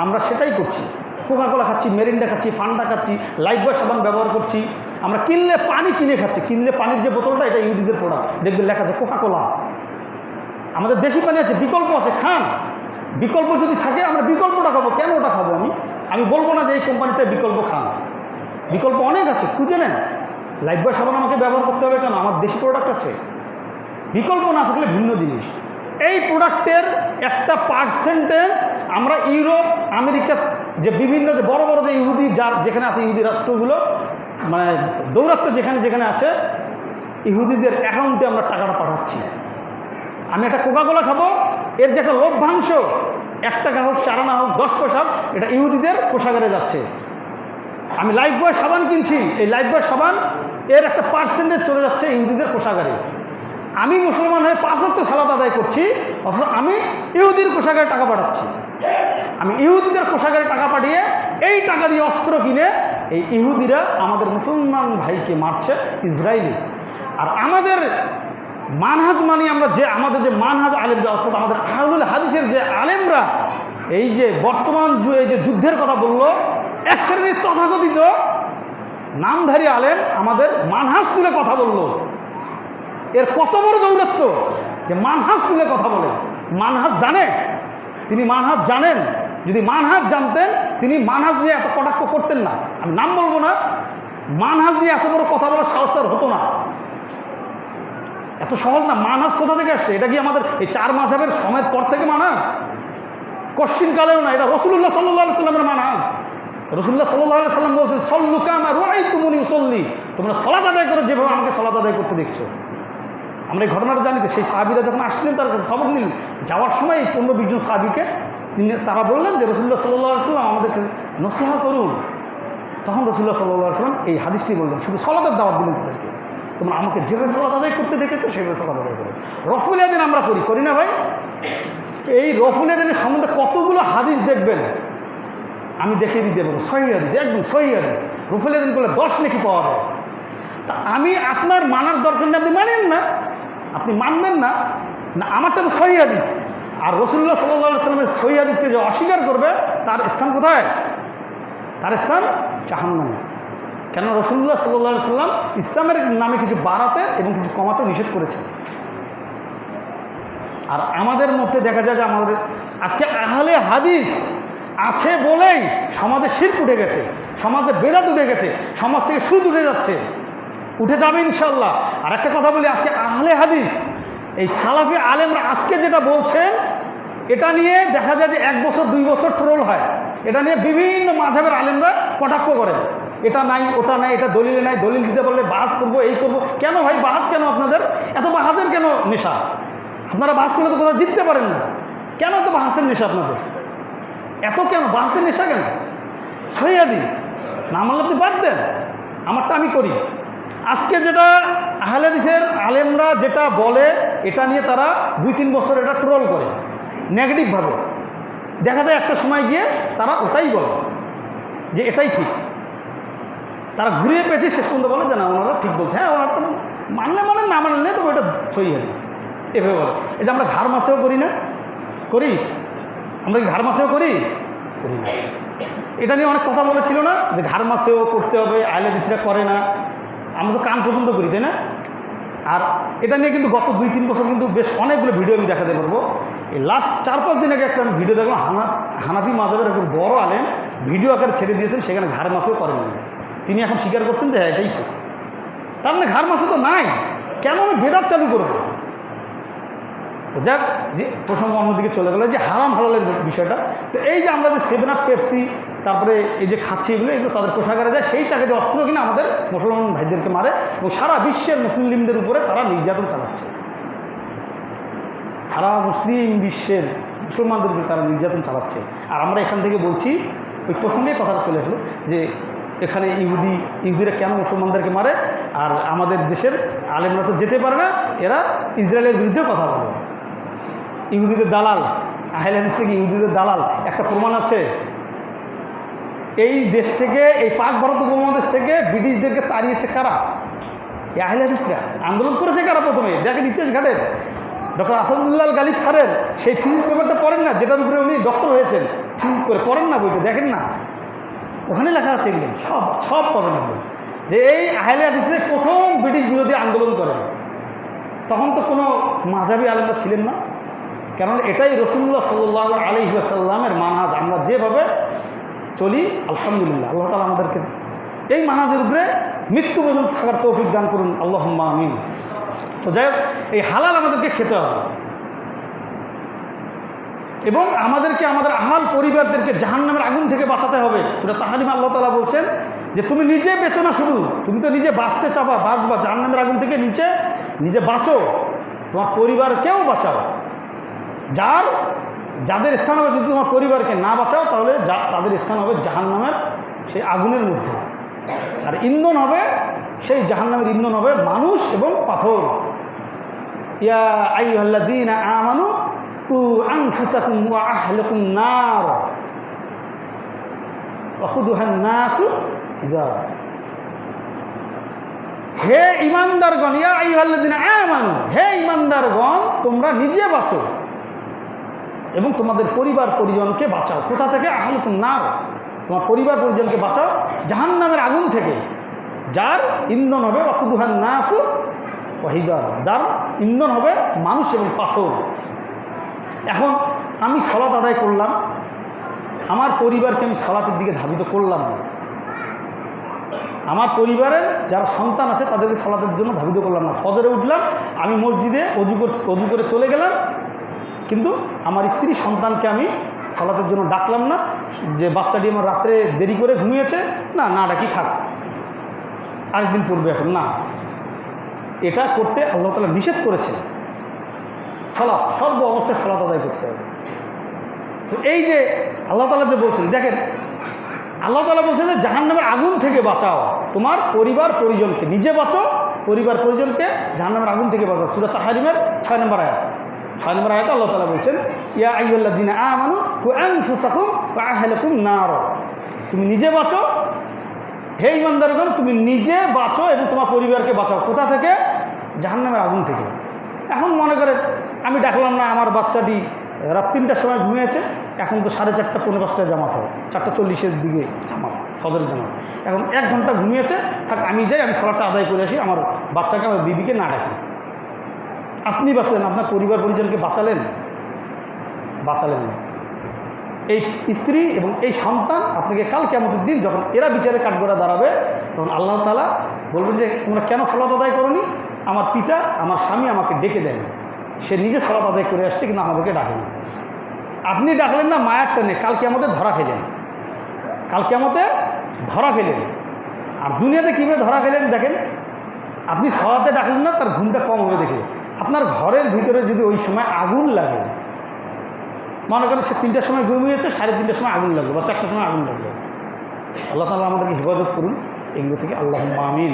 আমরা সেটাই করছি, কোকাকোলা খাচ্ছি, মেরিন্ডা খাচ্ছি, ফান্ডা খাচ্ছি, লাইফবয় সাবান ব্যবহার করছি, আমরা কিনলে পানি কিনে খাচ্ছি, কিনলে পানির যে বোতলটা, এটা ইহুদিদের প্রোডাক্ট, দেখবেন লেখা আছে কোকাকোলা। আমাদের দেশি পানি আছে, বিকল্প আছে, খান। বিকল্প যদি থাকে আমরা বিকল্পটা খাবো, কেন ওটা খাবো? আমি বলবো না যে এই কোম্পানিটা বিকল্প খান, বিকল্প অনেক আছে, খুঁজে নেন। লাইফবয় সাবান আমাকে ব্যবহার করতে হবে কেন? আমার দেশি প্রোডাক্ট আছে। বিকল্প না থাকলে ভিন্ন জিনিস। এই প্রোডাক্টের একটা পার্সেন্টেজ আমরা ইউরোপ, আমেরিকা, যে বিভিন্ন যে বড় বড় যে ইহুদি যার যেখানে আছে, ইহুদি রাষ্ট্রগুলো মানে দৌরাত্ম্য যেখানে যেখানে আছে, ইহুদিদের অ্যাকাউন্টে আমরা টাকাটা পাঠাচ্ছি। আমি একটা কোকাকোলা খাবো, এর যে একটা লভ্যাংশ, 1 টাকা হোক, 4 আনা হোক, 10 পয়সা হোক, এটা ইহুদিদের কোষাগারে যাচ্ছে। আমি লাইফবয় সাবান কিনছি, এই লাইফবয় সাবান এর একটা পার্সেন্টেজ চলে যাচ্ছে ইহুদিদের কোষাগারে। আমি মুসলমান হয়ে 5 ওয়াক্ত সালাত আদায় করছি, অথচ আমি ইহুদির কোষাগারে টাকা পাঠাচ্ছি। আমি ইহুদিদের কোষাগারে টাকা পাঠিয়ে এই টাকা দিয়ে অস্ত্র কিনে এই ইহুদিরা আমাদের মুসলমান ভাইকে মারছে, ইসরায়েলি। আর আমাদের মানহাজ মানি, আমরা যে আমাদের যে মানহাজ আলেমরা, অর্থাৎ আমাদের আহলুল হাদিসের যে আলেমরা, এই যে বর্তমান এই যে যুদ্ধের কথা বললো, এক শ্রেণীর তথাকথিত নামধারী আলেম আমাদের মানহাজ তুলে কথা বললো। এর কত বড় দৌরাত্ম্য যে মানহাজ তুলে কথা বলে। মানহাজ জানে, তিনি মানহাজ জানেন। যদি মানহাজ জানতেন, তিনি মানহাজ দিয়ে এত কটাক্ষ করতেন না। আমি নাম বলবো না, মানহাজ দিয়ে এত বড় কথা বলার সাহস তার হতো না। এত সহজ না। মানহাজ কোথা থেকে আসছে? এটা কি আমাদের এই 4 মাযহাবের সময়ের পর থেকে মানহাজ? কশ্চিনকালেও না। এটা রাসূলুল্লাহ সাল্লাল্লাহু আলাইহি সাল্লামের মানহাজ। রাসূলুল্লাহ সাল্লাল্লাহু আলাইহি সাল্লাম বলছেন, সল্লু কামা রাআইতুমুনি উসাল্লি, তোমরা সালাত আদায় করো যেভাবে আমাকে সালাত আদায় করতে দেখছো। আমরা এই ঘটনাটা জানি তো, সেই সাহাবীরা যখন আসছিলেন তার কাছে সবক নিলেন, যাওয়ার সময় এই 15-20 জন সাহাবীকে তারা বললেন যে রাসূলুল্লাহ সাল্লাল্লাহু আলাইহি সাল্লাম আমাদেরকে নসিহত করুন। তখন রাসূলুল্লাহ সাল্লাল্লাহু আলাইহি সাল্লাম এই হাদিসটি বললেন, শুধু সালাতের দাওয়াত দিলেন তাদেরকে, তোমরা আমাকে যেভাবে সালাত আদায় করতে দেখেছো সেভাবে সালাত আদায় করো। রফুল ইয়াদিন আমরা করি না ভাই? এই রফুল ইয়াদিনের সম্বন্ধে কতগুলো হাদিস দেখবেন, আমি দেখিয়ে দিতে পারবো। সহিহ হাদিস, একদম সহিহ হাদিস। রফুল ইয়াদিন করলে 10 নেকি পাওয়া যায়। তা আমি আপনার মানার দরকার নেই, আপনি মানেন না, আপনি মানবেন না, না আমারটা তো সহিহ হাদিস। আর রাসূলুল্লাহ সাল্লাল্লাহু আলাইহি সাল্লামের সহিহ হাদিসকে যে অস্বীকার করবে, তার স্থান কোথায়? তার স্থান জাহান্নামে। কেন? রাসূলুল্লাহ সাল্লাল্লাহু আলাইহি সাল্লাম ইসলামের নামে কিছু বাড়াতে এবং কিছু কমাতে নিষেধ করেছেন। আর আমাদের মধ্যে দেখা যায় যে আমাদের আজকে আহলে হাদিস আছে বলেই সমাজে শিরক উঠে গেছে, সমাজে বেদাত উঠে গেছে, সমাজ থেকে সুদ উঠে যাচ্ছে। উঠে যাবে ইনশাল্লাহ। আর একটা কথা বলি, আজকে আহলে হাদিস এই সালাফি আলেমরা আজকে যেটা বলছেন, এটা নিয়ে দেখা যায় যে 1 বছর 2 বছর ট্রোল হয়। এটা নিয়ে বিভিন্ন মাযহাবের আলেমরা কটাক্ষ করেন, এটা নাই ওটা নাই, এটা দলিলে নাই, দলিল দিতে পারলে বাহাস করবো, এই করবো। কেন ভাই বাহাস কেন? আপনাদের এত বাহাসের কেন নেশা? আপনারা বাহাস করলে তো কোথাও জিততে পারেন না, কেন তো বাহাসের নেশা আপনাদের? এত কেন বাহাসের নেশা কেন? সহিহ হাদিস না মানলে আপনি বাদ দেন, আমারটা আমি করি। আজকে যেটা আহলে হাদিসের আলেমরা যেটা বলে, এটা নিয়ে তারা 2-3 বছর এটা ট্রোল করে নেগেটিভভাবে। দেখা যায় একটা সময় গিয়ে তারা ওটাই বলে যে এটাই ঠিক। তারা ঘুরিয়ে পেয়েছে, শেষ পর্যন্ত বলে যে না ওনারা ঠিক বলছে। হ্যাঁ, ওনারটা মানলে মানে, না মানলে তবে এটা সহিহ হাদিস এভাবে বলে। এই যে আমরা ঘাড় মাসেও করি না, করি? আমরা কি ঘাড় মাসেও করি? করি না। এটা নিয়ে অনেক কথা বলেছিল না যে ঘাড় মাসেও করতে হবে, আহলে হাদিসরা করে না। আমরা তো কান পর্যন্ত করি, তাই না? আর এটা নিয়ে কিন্তু গত 2-3 বছর কিন্তু বেশ অনেকগুলো ভিডিও আমি দেখাতে পারবো। এই লাস্ট 4-5 দিন আগে একটা আমি ভিডিও দেখলাম, হানাফি মাযহাবের একজন বড় আলেম ভিডিও আকারে ছেড়ে দিয়েছেন, সেখানে ঘাড় মাসেও করেননি। তিনি এখন স্বীকার করছেন যে হ্যাঁ এটাই ঠিক। তার মানে ঘাড় মাসে তো নাই, কেন আমি বেদাত চালু করবো? তো যাক, যে প্রসঙ্গ অন্যদিকে চলে গেল, যে হারাম হালালের বিষয়টা। তো এই যে আমরা যে 7 আপ পেপসি তারপরে এই যে খাচ্ছি, এগুলো তাদের কোষাগারে যায়, সেই টাকা দিয়ে অস্ত্র কিনে আমাদের মুসলমান ভাইদেরকে মারে এবং সারা বিশ্বের মুসলিমদের উপরে তারা নির্যাতন চালাচ্ছে। সারা মুসলিম বিশ্বের মুসলমানদের উপরে তারা নির্যাতন চালাচ্ছে। আর আমরা এখান থেকে বলছি, ওই প্রসঙ্গে কথাটা চলে আসলো যে এখানে ইহুদিরা কেন মুসলমানদেরকে মারে, আর আমাদের দেশের আলেমরা তো যেতে পারে না, এরা ইসরায়েলের বিরুদ্ধে কথা বলে। ইহুদিদের দালাল, আহলে হাদিস থেকে ইহুদিদের দালাল, একটা প্রমাণ আছে। এই দেশ থেকে, এই পাক ভারত উপমহাদেশ থেকে ব্রিটিশদেরকে তাড়িয়েছে কারা? এই আহলে হাদিসরা। আন্দোলন করেছে কারা প্রথমে? দেখেন ইতিহাস ঘাটের। ডক্টর আসাদুল্লাহ গালিব স্যারের সেই থিসিস পেপারটা পড়েন না, যেটার উপরে উনি ডক্টর হয়েছেন, থিসিস করে পড়েন না বইটা, দেখেন না, ওখানে লেখা আছে এগুলো সব পাবেন আপনি। যে এই আহলে হাদিসরা প্রথম ব্রিটিশ বিরোধী আন্দোলন করেন। তখন তো কোনো মাযহাবী আলেমরা ছিলেন না, কারণ এটাই রাসূলুল্লাহ সাল্লাল্লাহু আলাইহি ওয়াসাল্লামের মানহাজ। আমরা যেভাবে চলি, আলহামদুলিল্লাহ, আল্লাহ তাআলা আমাদেরকে এই মানহাজের উপরে মৃত্যু পর্যন্ত থাকার তৌফিক দান করুন, আল্লাহুম্মা আমিন। তো যাই হোক, এই হালাল আমাদেরকে খেতে হবে এবং আমাদেরকে আমাদের আহাল পরিবারদেরকে জাহান্নামের আগুন থেকে বাঁচাতে হবে। সূরা তাহরিমে আল্লাহ তাআলা বলছেন যে তুমি নিজে বেঁচো না, শুধু তুমি তো নিজে বাঁচতে চাবা, বাঁচবা, জাহান্নামের আগুন থেকে নিজে বাঁচো, তোমার পরিবারকেও বাঁচাও। যাদের স্থান হবে, যদি তোমার পরিবারকে না বাঁচাও, তাহলে তাদের স্থান হবে জাহান্নামের সেই আগুনের মধ্যে। আর ইন্ধন হবে, সেই জাহান্নামের ইন্ধন হবে মানুষ এবং পাথর। ইয়া আইয়ুহাল্লাযীনা আমানু কু আনফুসাকুম ওয়া আহলিকুম নার ওয়াকুদুহান নাসু হিজারা। হে ঈমানদারগণ, ইয়া আইয়ুহাল্লাযীনা আমানু, হে ঈমানদারগণ, তোমরা নিজে বাঁচো এবং তোমাদের পরিবার পরিজনকে বাঁচাও। কোথা থেকে? আহলিকুম নার, তোমার পরিবার পরিজনকে বাঁচাও জাহান্নামের আগুন থেকে, যার ইন্ধন হবে ওয়াকুদুহান নাসু ওয়া হিজারা, যার ইন্ধন হবে মানুষ এবং পাথর। এখন আমি সালাত আদায় করলাম, আমার পরিবারকে আমি সালাতের দিকে ধাবিত করলাম না। আমার পরিবারের যারা সন্তান আছে তাদেরকে সালাতের জন্য ধাবিত করলাম না। ফজরে উঠলাম, আমি মসজিদে অজু করে চলে গেলাম, কিন্তু আমার স্ত্রী সন্তানকে আমি সালাতের জন্য ডাকলাম না। যে বাচ্চাটি আমার রাত্রে দেরি করে ঘুমিয়েছে, না ডাকি, থাক, আরেকদিন পড়বে, এখন না। এটা করতে আল্লাহ তাআলা নিষেধ করেছে। সালাত, সর্ব অবস্থায় সালাত আদায় করতে হবে। তো এই যে আল্লাহ তাআলা যে বলছেন, দেখেন আল্লাহ তাআলা বলছেন যে জাহান্নামের আগুন থেকে বাঁচাও তোমার পরিবার পরিজনকে, নিজে বাঁচো, পরিবার পরিজনকে জাহান্নামের আগুন থেকে বাঁচাও। সূরা তাহরিমের 6 নম্বর আয়াত। 6 নম্বর আয়াতে আল্লাহ তাআলা বলছেন, ইয়া আইয়ুহাল্লাযীনা আমানু কু আনফুসাকুম ওয়া আহলিকুম নার, তুমি নিজে বাঁচো, হে ঈমানদারগণ, তুমি নিজে বাঁচো এবং তোমার পরিবারকে বাঁচাও। কোথা থেকে? জাহান্নামের আগুন থেকে। এখন মনে করে আমি ডাকলাম না, আমার বাচ্চাটি রাত 3টার সময় ঘুমিয়েছে, এখন তো 4:30 পৌনে 5টায় জামাত হয়, 4:40-এর দিকে জামাত, ফজরের জামাত। এখন 1 ঘন্টা ঘুমিয়েছে, থাক আমি যাই, আমি সালাতটা আদায় করে আসি, আমার বাচ্চাকে, আমার বিবিকে না ডাকি। আপনি বাঁচলেন, আপনার পরিবার পরিজনকে বাঁচালেন না। এই স্ত্রী এবং এই সন্তান আপনাকে কাল কিয়ামতের দিন যখন এরা বিচারের কাঠগড়া দাঁড়াবে তখন আল্লাহ তাআলা বলবেন যে তোমরা কেন সালাত আদায় করোনি? আমার পিতা আমার স্বামী আমাকে ডেকে দেন, সে নিজে সালাত আদায় করে আসছে কিন্তু আমাদেরকে ডাকেনি। আপনি ডাকলেন না মায়ার টানে, কাল কিয়ামতে ধরা খেলেন, কাল কিয়ামতে ধরা খেলেন। আর দুনিয়াতে কীভাবে ধরা খেলেন দেখেন, আপনি সালাতে ডাকলেন না, তার ঘুমটা কম হবে দেখে। আপনার ঘরের ভিতরে যদি ওই সময় আগুন লাগে, মনে করেন সে 3টার সময় ঘুমিয়েছে, 3:30টার সময় আগুন লাগলো বা 4টার সময় আগুন লাগলো, আল্লাহ তাআলা আমাদেরকে হেফাজত করুন এগুলো থেকে, আল্লাহুম্মা আমিন।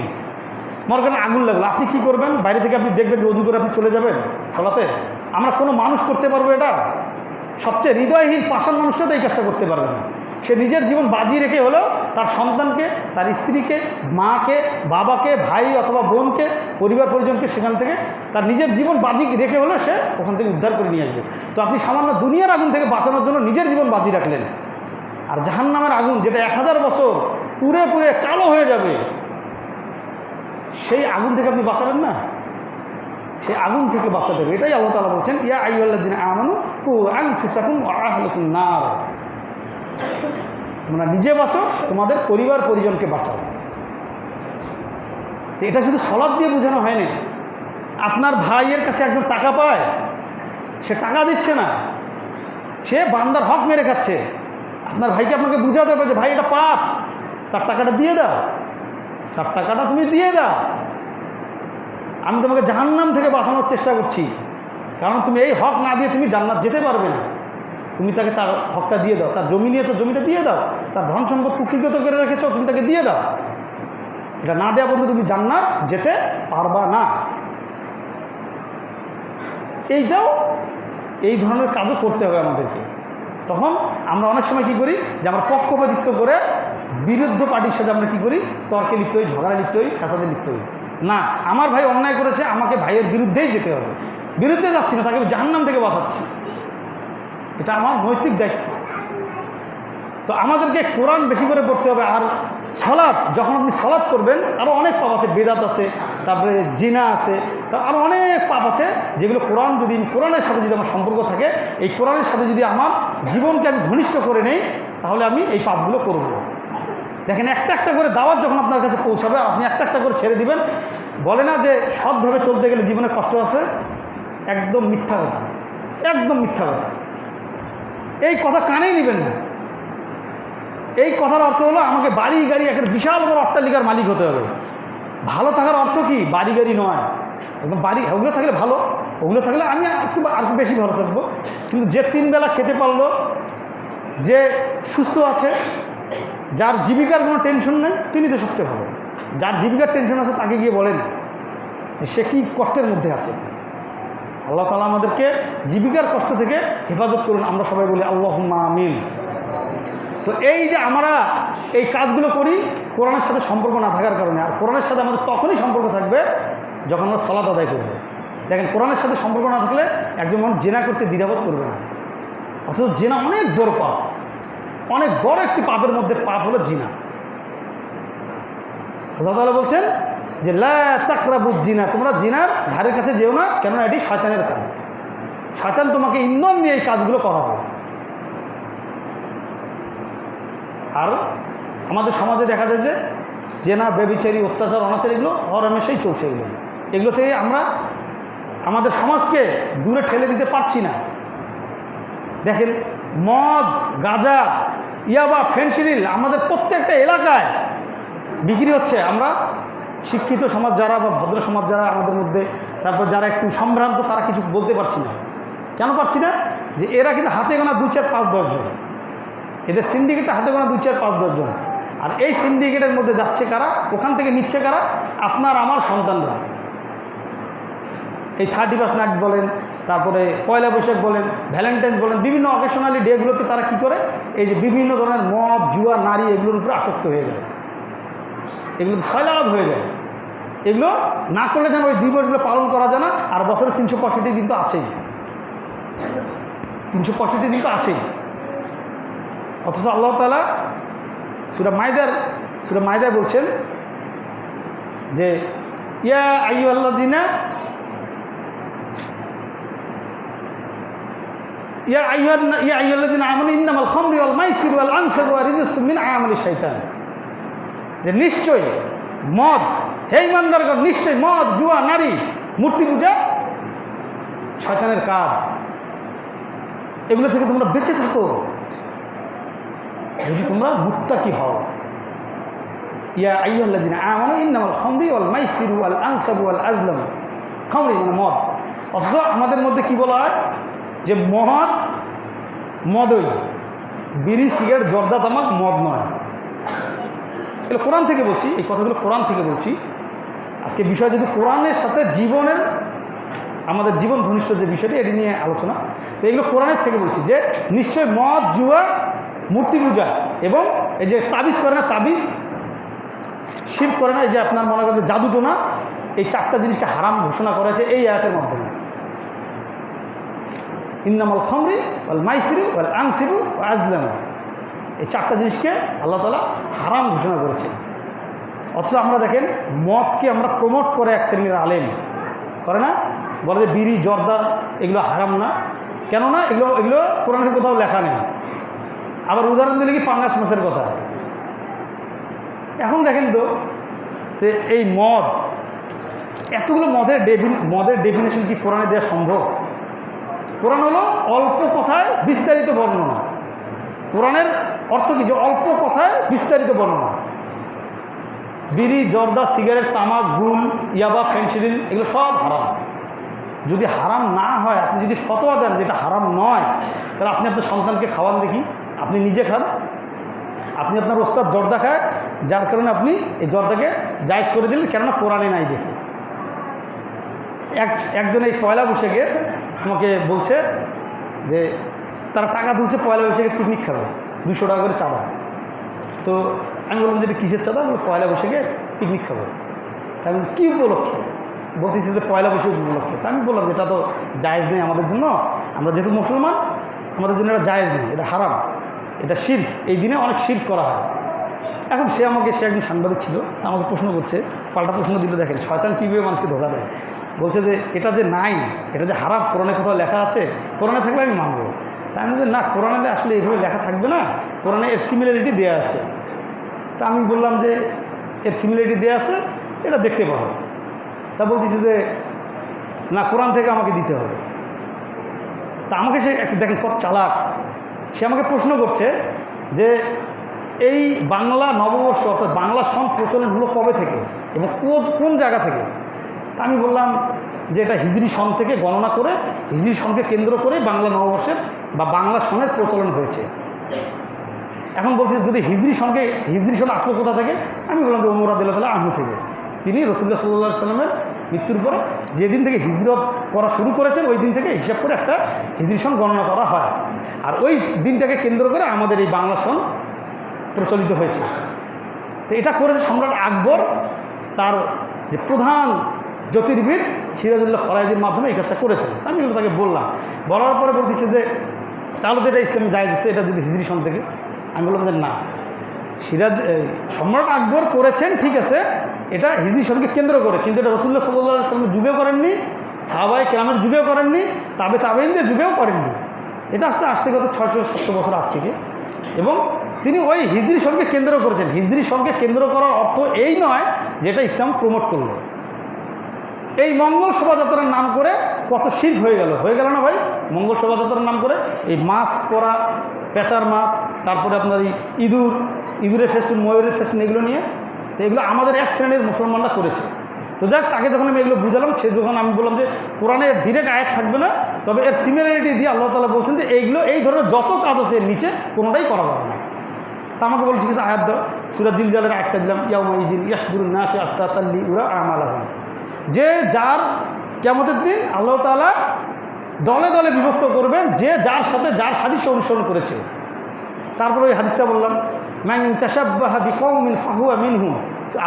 মনে করেন আগুন লাগলো, আপনি কি করবেন? বাইরে থেকে আপনি দেখবেন ওযু করে আপনি চলে যাবেন সালাতে? আমরা কোনো মানুষ করতে পারবো এটা? সবচেয়ে হৃদয়হীন পাষাণ মানুষটা তো এই কাজটা করতে পারবে না। সে নিজের জীবন বাজি রেখে হলেও তার সন্তানকে, তার স্ত্রীকে, মাকে, বাবাকে, ভাই অথবা বোনকে, পরিবার পরিজনকে সেখান থেকে তার নিজের জীবন বাজি রেখে হলেও সে ওখান থেকে উদ্ধার করে নিয়ে আসবে। তো আপনি সামান্য দুনিয়ার আগুন থেকে বাঁচানোর জন্য নিজের জীবন বাজি রাখলেন, আর জাহান্নামের আগুন যেটা 1000 বছর পুড়ে পুড়ে কালো হয়ে যাবে, সেই আগুন থেকে আপনি বাঁচাবেন না? সে আগুন থেকে বাঁচাতে হবে। এটাই আল্লাহ তাআলা বলছেন, ইয়া আইয়ুহাল্লাযীনা আমানু কু আনফুসাকুম ওয়া আহলিকুম নার। তোমরা নিজে বাঁচো, তোমাদের পরিবার পরিজনকে বাঁচাও। তো এটা শুধু সালাত দিয়ে বোঝানো হয়নি। আপনার ভাইয়ের কাছে একজন টাকা পায়, সে টাকা দিচ্ছে না, সে বান্দার হক মেরে খাচ্ছে। আপনার ভাইকে আপনাকে বুঝাতে হবে যে ভাই এটা পাপ, তার টাকাটা দিয়ে দাও, তার টাকাটা তুমি দিয়ে দাও। আমি তোমাকে জাহান্নাম থেকে বাঁচানোর চেষ্টা করছি, কারণ তুমি এই হক না দিয়ে তুমি জান্নাত যেতে পারবে না। তুমি তাকে তার হকটা দিয়ে দাও, তার জমি নিয়েছো জমিটা দিয়ে দাও, তার ধন সম্পদ কুক্ষিগত করে রেখেছো তুমি তাকে দিয়ে দাও। এটা না দেওয়া পর্যন্ত তুমি জান্নাত যেতে পারবা না। এইটাও এই ধরনের কাজও করতে হবে আমাদেরকে। তখন আমরা অনেক সময় কী করি যে আমরা পক্ষপাতিত্ব করে বিরুদ্ধ পার্টির সাথে আমরা কী করি, তর্কে লিপ্ত হই, ঝগড়া লিপ্ত হই, ফ্যাসাদে লিপ্ত হই। না, আমার ভাই অন্যায় করেছে, আমাকে ভাইয়ের বিরুদ্ধেই যেতে হবে। বিরুদ্ধে যাচ্ছি না, তাকে জাহান্নাম থেকে বাঁচাচ্ছি, এটা আমার নৈতিক দায়িত্ব। তো আমাদেরকে কোরআন বেশি করে পড়তে হবে। আর সালাত, যখন আপনি সালাত করবেন, আরও অনেক পাপ আছে, বেদাত আছে, তারপরে জিনা আছে, তা আরও অনেক পাপ আছে যেগুলো কোরআন যদি কোরআনের সাথে যদি আমার সম্পর্ক থাকে, এই কোরআনের সাথে যদি আমার জীবনকে আমি ঘনিষ্ঠ করে নেই, তাহলে আমি এই পাপগুলো করব না। দেখেন, একটা একটা করে দাওয়াত যখন আপনার কাছে পৌঁছাবে, আপনি একটা একটা করে ছেড়ে দিবেন। বলে না যে সৎভাবে চলতে গেলে জীবনে কষ্ট আছে, একদম মিথ্যা কথা, একদম মিথ্যা কথা। এই কথা কানেই নেবেন না। এই কথার অর্থ হলো আমাকে বাড়ি গাড়ি একটা বিশাল বড় অট্টালিকার মালিক হতে হবে। ভালো থাকার অর্থ কি? বাড়ি গাড়ি নয়, একদম বাড়ি, ওগুলো থাকলে ভালো, ওগুলো থাকলে আমি একটু আর বেশি ভালো থাকবো। কিন্তু যে 3 বেলা খেতে পারলো, যে সুস্থ আছে, যার জীবিকার কোনো টেনশন নেই, তিনি তো সবচেয়ে ভালো। যার জীবিকার টেনশন আছে তাকে গিয়ে বলেন যে সে কী কষ্টের মধ্যে আছে। আল্লাহ তাআলা আমাদেরকে জীবিকার কষ্ট থেকে হেফাজত করুন। আমরা সবাই বলি আল্লাহুম্মা আমিন। তো এই যে আমরা এই কাজগুলো করি কোরআনের সাথে সম্পর্ক না থাকার কারণে। আর কোরআনের সাথে আমাদের তখনই সম্পর্ক থাকবে যখন আমরা সালাত আদায় করব। দেখেন, কোরআনের সাথে সম্পর্ক না থাকলে একজন মানুষ জেনা করতে দ্বিধাবোধ করবে না, অথচ জেনা অনেক বড় পাপ, অনেক বড় একটি পাপের মধ্যে পাপ হলো জিনা। আল্লাহ তাআলা বলছেন যে লা তাকরাবুজ জিনা, তোমরা জিনার ধারের কাছে যেও না, কেননা এটি শয়তানের কাজ। শয়তান তোমাকে ইন্ধন দিয়ে এই কাজগুলো করাবে। আর আমাদের সমাজে দেখা যায় যে জেনা, ব্যভিচারী, অত্যাচার, অনাচার এগুলো হরহামেশাই চলছে। এগুলো থেকে আমরা আমাদের সমাজকে দূরে ঠেলে দিতে পারছি না। দেখেন, মদ, গাঁজা, ইয়াবা, ফেনসিডিল আমাদের প্রত্যেকটা এলাকায় বিক্রি হচ্ছে। আমরা শিক্ষিত সমাজ যারা বা ভদ্র সমাজ যারা আমাদের মধ্যে, তারপর যারা একটু সম্ভ্রান্ত, তারা কিছু বলতে পারছি না। কেন পারছি না? যে এরা কিন্তু হাতে গোনা 2, 4, 5, 10 জন, এদের সিন্ডিকেটটা হাতে গোনা 2, 4, 5, 10 জন। আর এই সিন্ডিকেটের মধ্যে যাচ্ছে কারা, ওখান থেকে নিচ্ছে কারা? আপনার আমার সন্তানরা। এই 31 নাইট বলেন, তারপরে পয়লা বৈশাখ বলেন, ভ্যালেন্টাইন বলেন, বিভিন্ন অকেশনালি ডেগুলোতে তারা কি করে, এই যে বিভিন্ন ধরনের মদ, জুয়া, নারী এগুলোর উপরে আসক্ত হয়ে যায়। এগুলো সয়লাভ হয়ে যায়। এগুলো না করলে যেন ওই দিবসগুলো পালন করা যায় না। আর বছরে 365 দিন তো আছেই, 365 দিন তো আছেই। অথচ আল্লাহ তাআলা সূরা মায়দায় বলছেন যে ইয়া আইয়ুহাল্লাযীনা ইয়া আইয়ুহাল্লাযীনা আমানু ইন্নামাল খামরু ওয়াল মাইসিরু ওয়াল আনসাবু রিজসুম মিন আমালিশ শাইতান, যে নিশ্চয় মদ, হে ইমানদারগণ, নিশ্চয় মদ, জুয়া, নারী, মূর্তি পূজা শয়তানের কাজ, এগুলো থেকে তোমরা বেঁচে থাকো যদি তোমরা মুত্তাকি হও। ইয়া আইয়ুহাল্লাযীনা আমানু ইন্নামাল খামরু ওয়াল মাইসিরু ওয়াল আনসাবু ওয়াল আজলাম, খামরি মানে মদ। অথচ আমাদের মধ্যে কি বলা হয় যে মদই, বিড়ি, সিগারেট, জর্দা, তামাক মদ নয়। এগুলো কোরআন থেকে বলছি, এই কথাগুলো কোরআন থেকে বলছি। আজকে বিষয় যদি কোরআনের সাথে জীবনের, আমাদের জীবন ঘনিষ্ঠ যে বিষয়টি, এটি নিয়ে আলোচনা, তো এগুলো কোরআনের থেকে বলছি যে নিশ্চয় মদ, জুয়া, মূর্তি পূজা এবং এই যে তাবিজ করে না, তাবিজ শিরক করে না, এই যে আপনার মনে করেন জাদু টোনা, এই চারটা জিনিসকে হারাম ঘোষণা করেছে এই আয়াতের মাধ্যমে। ইন্নামাল খামরি ওয়াল মাইসিরু ওয়াল আনসিবু ওয়া আজলাম, এই চারটা জিনিসকে আল্লাহ তাআলা হারাম ঘোষণা করেছে। অথচ আমরা দেখেন মদকে আমরা প্রমোট করে এক শ্রেণীর আলেম করে না, বলে যে বিড়ি, জর্দা এগুলো হারাম না। কেননা এগুলো কোরআনের কোথাও লেখা নেই। আবার উদাহরণ দিলে কি পাঙ্গাস মাছের কথা। এখন দেখেন তো যে এই মদ, এতগুলো মদের ডেফিনেশন কি কোরআনে দেওয়া সম্ভব? কোরআন হলো অল্প কথায় বিস্তারিত বর্ণনা। কোরআনের অর্থ কি? যে অল্প কথায় বিস্তারিত বর্ণনা। বিড়ি, জর্দা, সিগারেট, তামাক, গুল, ইয়াবা, ফেনসিডিল এগুলো সব হারাম। যদি হারাম না হয়, আপনি যদি ফতোয়া দেন যেটা হারাম নয়, তাহলে আপনি আপনার সন্তানকে খাওয়ান দেখি, আপনি নিজে খান। আপনি আপনার ওস্তাদ জর্দা খায়, যার কারণে আপনি এই জর্দাকে জায়েজ করে দিলেন, কেননা কোরআনে নাই দেখে। একজন এই পয়লা বৈশাখে আমাকে বলছে যে তারা টাকা তুলছে পয়লা বৈশাখে পিকনিক খাবে, 200 টাকা করে চাঁদা। তো আমি বললাম যে এটা কিসের চাঁদা? পয়লা বৈশাখে পিকনিক খাবো। তাই আমি কী উপলক্ষে? বলতেছি যে পয়লা বৈশাখ উপলক্ষে। তা আমি বললাম এটা তো জায়েজ নেই আমাদের জন্য, আমরা যেহেতু মুসলমান আমাদের জন্য এটা জায়েজ নেই, এটা হারাম, এটা শিরক, এই দিনে অনেক শিরক করা হয়। এখন সে একজন সাংবাদিক ছিল, আমাকে প্রশ্ন করছে, পাল্টা প্রশ্ন দিলে দেখেন শয়তান কীভাবে মানুষকে ধোকা দেয়। বলছে যে এটা যে নাই, এটা যে হারাম, কোরআনে কোথাও লেখা আছে? কোরআনে থাকলে আমি মানবো। তাই আমি বলছি না, কোরআনে আসলে এইভাবে লেখা থাকবে না, কোরআনে এর সিমিলারিটি দেওয়া আছে। তা আমি বললাম যে এর সিমিলারিটি দেওয়া আছে, এটা দেখতে পাবো। তা বলতেছে যে না, কোরআন থেকে আমাকে দিতে হবে। তা আমাকে সে একটু দেখেন কত চালাক, সে আমাকে প্রশ্ন করছে যে এই বাংলা নববর্ষ অর্থাৎ বাংলা সন প্রচলন হলো কবে থেকে এবং কোন জায়গা থেকে? তা আমি বললাম যে এটা হিজরি সন থেকে গণনা করে, হিজরি সনকে কেন্দ্র করে বাংলা নববর্ষের বা বাংলা সনের প্রচলন হয়েছে। এখন বলছি যদি হিজরি সন আসলো কোথা থেকে? আমি বললাম যে ওমর রাদিয়াল্লাহু আনহু থেকে। তিনি রাসূলুল্লাহ সাল্লাল্লাহু আলাইহি সাল্লামের মৃত্যুর পরে যেদিন থেকে হিজরত করা শুরু করেছেন ওই দিন থেকে হিসাব করে একটা হিজরি সন গণনা করা হয়, আর ওই দিনটাকে কেন্দ্র করে আমাদের এই বাংলা সন প্রচলিত হয়েছে। তো এটা করেছে সম্রাট আকবর, তার যে প্রধান জ্যোতির্বিদ সিরাজউদ্দৌলা ফরায়েজির মাধ্যমে এই কাজটা করেছেন। আমি তাকে বলার পরে বলতেছে যে তাহলে তো এটা ইসলামে জায়েজ আছে, এটা যদি হিজরি সন থেকে। আমি বললাম যে না, সম্রাট আকবর করেছেন ঠিক আছে, এটা হিজরি সনকে কেন্দ্র করে, কিন্তু এটা রাসূলুল্লাহ সাল্লাল্লাহু আলাইহি ওয়াসাল্লামের যুগেও করেননি, সাহাবায়ে কেরামের যুগেও করেননি, তাবেঈনদের যুগেও করেননি। এটা আজ থেকে 600-700 বছর আগ থেকে। এবং তিনি ওই হিজরি সনকে কেন্দ্র করেছেন। হিজরি সনকে কেন্দ্র করার অর্থ এই নয় যেটা ইসলাম প্রমোট করলো। এই মঙ্গল শোভাযাত্রার নাম করে কত শিরক হয়ে গেল না ভাই? মঙ্গল শোভাযাত্রার নাম করে এই মাছ পরা, পেঁচার মাছ, তারপরে আপনার এই ইঁদুরের ফেস্টুন, ময়ূরের ফেস্টুন, এগুলো নিয়ে, তো এগুলো আমাদের এক শ্রেণীর মুসলমানরা করেছে। তো যাক, তাকে যখন আমি এগুলো বুঝালাম, সে যখন আমি বললাম যে কোরআনের ডিরেক্ট আয়াত থাকবে না, তবে এর সিমিলারিটি দিয়ে আল্লাহ তাআলা বলছেন যে এই ধরনের যত কাজ আছে এর নিচে কোনোটাই করা যাবে না। তা আমাকে বলছি কিছু আয়াত দাও। সূরা জিলজালের আয়াতটা দিলাম, ইয়াউমাইযিন ইয়াসদুরুন নাসু আশতাতান লিউরা আমালাহুম, যে যার কিয়ামতের দিন আল্লাহ তাআলা দলে দলে বিভক্ত করবেন যে যার সাথে যার সাদৃশ্য অনুসরণ করেছে। তারপরে ওই হাদিসটা বললাম, মান তাশাব্বাহা বিকওমিন ফাহুয়া মিনহুম,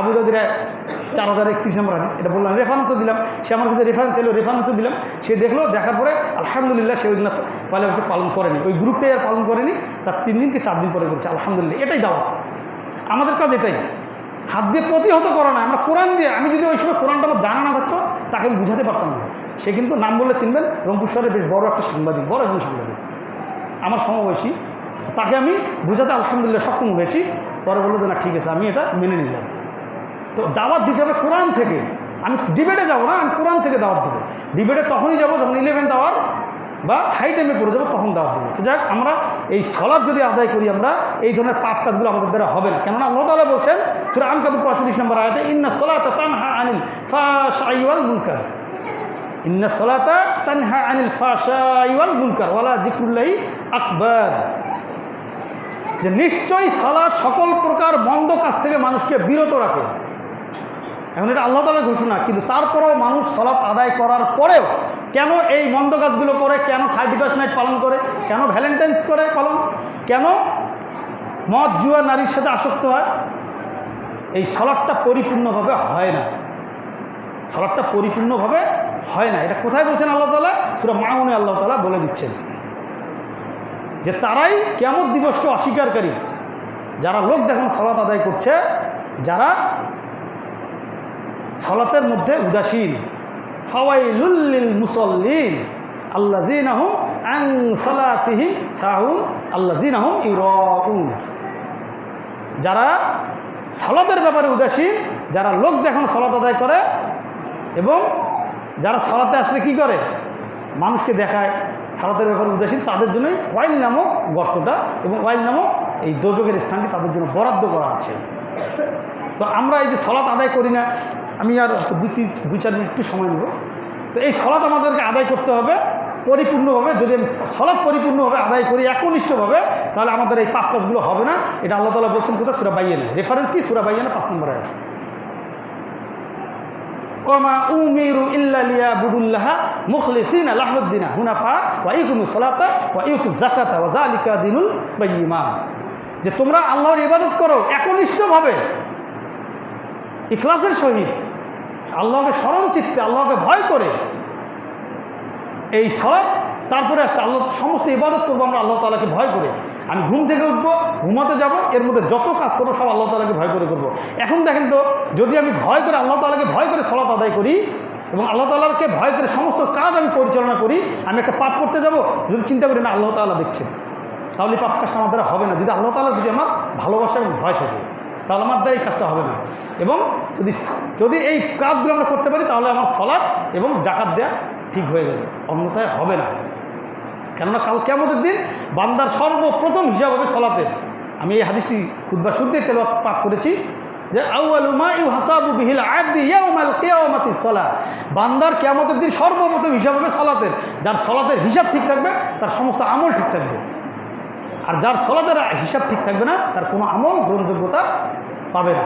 আবু দাউদের 4031 নম্বর হাদিস। এটা বললাম, রেফারেন্সও দিলাম। সে আমার কাছে রেফারেন্সও দিলাম। সে দেখলো, দেখার পরে আলহামদুলিল্লাহ সে ওই দিন পয়লা বৈশাখ পালন করেনি, ওই গ্রুপটাই আর পালন করেনি, তার 3 দিন কি 4 দিন পরে করেছে। আলহামদুলিল্লাহ, এটাই দাওয়াত। আমাদের কাজ এটাই, হাত দিয়ে প্রতিহত করা না। আমরা কোরআন দিয়ে, আমি যদি ওই সময় কোরআনটা আমার জানা না থাকতো তাকে আমি বুঝাতে পারতাম না। সে কিন্তু নাম বললে চিনবেন, রংপুর শহরের বেশ বড় একজন সাংবাদিক। আমার সমবয়সী, তাকে আমি বুঝাতে আলহামদুলিল্লাহ সক্ষম হয়েছি। পরে বললো যে না ঠিক আছে, আমি এটা মেনে নিলাম। তো দাওয়াত দিতে হবে কোরআন থেকে। আমি ডিবেটে যাবো না, আমি কোরআন থেকে দাওয়াত দেবো। ডিবেটে তখনই যাবো যখন 11th আওয়ার বা হাই টাইমে পড়ে যাবো, তখন দাওয়াত দেবো। তো যাক, আমরা এই সালাত যদি আদায় করি, আমরা এই ধরনের পাপ কাজগুলো আমাদের দ্বারা হবে না। কেননা আল্লাহ তাআলা বলছেন সূরা আনকাবুত 45 নম্বর আয়াতে, ইন্নাস সালাতা তানহা আনিল ফাহশাই ওয়াল মুনকার, ইন্নাস সালাতা তানহা আনিল ফাহশাই ওয়াল মুনকার ওয়ালা যিকরুল্লাহি আকবার। যে নিশ্চয়ই সালাত সকল প্রকার মন্দ কাজ থেকে মানুষকে বিরত রাখে। এখন এটা আল্লাহ তাআলার ঘোষণা, কিন্তু তারপরেও মানুষ সালাত আদায় করার পরেও কেন এই মন্দ কাজগুলো করে, কেন 31st নাইট পালন করে, কেন ভ্যালেন্টাইন্স করে পালন, কেন মদ জুয়া নারীর সাথে আসক্ত হয়? এই সালাতটা পরিপূর্ণভাবে হয় না, সালাতটা পরিপূর্ণভাবে হয় না। এটা কোথায় বলছেন আল্লাহ তাআলা? সূরা মাউনে আল্লাহ তাআলা বলে দিচ্ছেন যে তারাই কিয়ামত দিবসকে অস্বীকারী, যারা লোক দেখুন সালাত আদায় করছে, যারা সালাতের মধ্যে উদাসীন। ফাওয়াইলুল লিল মুসাল্লিন আল্লাযীনা হুম আন সালাতিহিম সাহুন আল্লাযীনা হুম ইউরাউন। যারা সালাতের ব্যাপারে উদাসীন, যারা লোক দেখানো সালাত আদায় করে, এবং যারা সালাতে আসলে কি করে, মানুষকে দেখায়, সালাতের ব্যাপারে উদাসীন, তাদের জন্যই ওয়াইল নামক গর্তটা এবং ওয়াইল নামক এই দোজখের স্থানটি তাদের জন্য বরাদ্দ করা আছে। তো আমরা এই যে সালাত আদায় করি না, আমি আর 2-4 মিনিট একটু সময় নেব। তো এই সালাত আমাদেরকে আদায় করতে হবে পরিপূর্ণভাবে। যদি আমি সালাত পরিপূর্ণভাবে আদায় করি একনিষ্ঠভাবে, তাহলে আমাদের এই পাপ কাজগুলো হবে না। এটা আল্লাহ তাআলা বলছেন কোথায়? সূরা বাইয়ানে। রেফারেন্স কি? সূরা বাইয়ানে 5 নম্বর আয়াত। ওমা উমিরু ইল্লা লিয়াবুদুল্লাহা মুখলিসিনা লাহুদ্দিন হুনাফা ওয়া ইকুমুস সালাতা ওয়া ইউতুজ যাকাতা ওয়া যালিকা দীনুল কাইয়্যিমা। যে তোমরা আল্লাহর ইবাদত করো একনিষ্ঠভাবে, ইখলাসের সহিত, আল্লাহকে স্মরণ চিত্তে, আল্লাহকে ভয় করে। এই সালাত তারপরে আসছে আল্লাহ সমস্ত ইবাদত করবো আমরা আল্লাহ তাআলাকে ভয় করে। আমি ঘুম থেকে উঠবো, ঘুমাতে যাব, এর মধ্যে যত কাজ করবো সব আল্লাহ তাআলাকে ভয় করে করবো। এখন দেখেন তো, যদি আমি ভয় করে আল্লাহ তাআলাকে ভয় করে সালাত আদায় করি এবং আল্লাহ তাআলাকে ভয় করে সমস্ত কাজ আমি পরিচালনা করি, আমি একটা পাপ করতে যাব, যদি চিন্তা করি না আল্লাহ তাআলা দেখছেন, তাহলে এই পাপ কাজটা আমার দ্বারা হবে না। যদি আল্লাহ তাআলার যদি আমার ভালোবাসা এবং ভয় থাকে, তাহলে আমার দ্বারা এই কাজটা হবে না। এবং যদি এই কাজগুলো আমরা করতে পারি, তাহলে আমার সালাত এবং জাকাত দেয়া ঠিক হয়ে যাবে, অন্যথায় হবে না। কেননা কাল কিয়ামতের দিন বান্দার সর্বপ্রথম হিসাব হবে সালাতের। আমি এই হাদিসটি খুতবার শুরুতেই তেলাওয়াত পাঠ করেছি যে আউয়ালু মা ইউহাসাবু বিহিল আবদি ইয়াউমাল কিয়ামাতিস সালাত। বান্দার কিয়ামতের দিন সর্বপ্রথম হিসাব হবে সালাতের। যার সালাতের হিসাব ঠিক থাকবে, তার সমস্ত আমল ঠিক থাকবে। আর যার সালাতের হিসাব ঠিক থাকবে না, তার কোনো আমল গ্রহণযোগ্যতা পাবে না।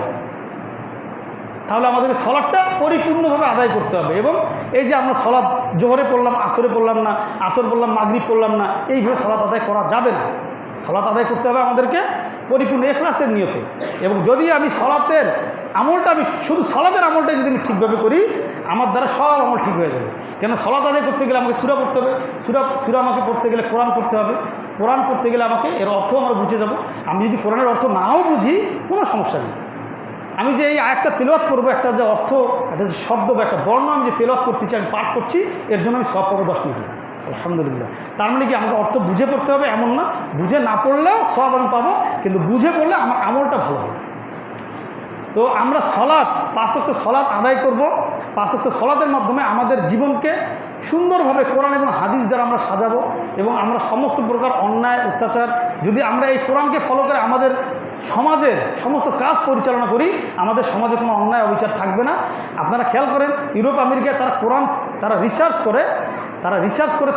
তাহলে আমাদের সালাতটা পরিপূর্ণভাবে আদায় করতে হবে। এবং এই যে আমরা সালাত জোহরে পড়লাম, আসরে পড়লাম না, আসর পড়লাম, মাগরিব পড়লাম না, এইভাবে সালাত আদায় করা যাবে না। সালাত আদায় করতে হবে আমাদেরকে পরিপূর্ণ ইখলাসের নিয়তে। এবং যদি আমি সালাতের আমলটা, আমি শুধু সালাতের আমলটাই যদি আমি ঠিকভাবে করি, আমার দ্বারা সব আমল ঠিক হয়ে যাবে। কেন সালাত আদায় করতে গেলে আমাকে সূরা পড়তে হবে, সূরা আমাকে পড়তে গেলে কোরআন পড়তে হবে, কোরআন পড়তে গেলে আমাকে এর অর্থ আমরা বুঝে যাব। আমি যদি কোরআনের অর্থ নাও বুঝি, কোনো সমস্যা নেই। আমি যে এই একটা তেলাওয়াত করবো, একটা যে অর্থ, একটা যে শব্দ বা একটা বর্ণ আমি যে তেলাওয়াত করতেছি, আমি পাঠ করছি, এর জন্য আমি সব পাবো 10 নাকি, আলহামদুলিল্লাহ। তার মানে কি আমাকে অর্থ বুঝে পড়তে হবে এমন না, বুঝে না পড়লেও সব আমি পাবো, কিন্তু বুঝে পড়লে আমার আমলটা ভালো হবে। তো আমরা সালাত, 5 ওয়াক্ত সালাত আদায় করব। 5 ওয়াক্ত সালাতের মাধ্যমে আমাদের জীবনকে সুন্দরভাবে কোরআন এবং হাদিস দ্বারা আমরা সাজাবো। এবং আমরা সমস্ত প্রকার অন্যায় অত্যাচার, যদি আমরা এই কোরআনকে ফলো করে আমাদের সমাজের সমস্ত কাজ পরিচালনা করি, আমাদের সমাজে কোনো অন্যায় অবিচার থাকবে না। আপনারা খেয়াল করেন, ইউরোপ আমেরিকায় তারা কোরআন, তারা রিসার্চ করে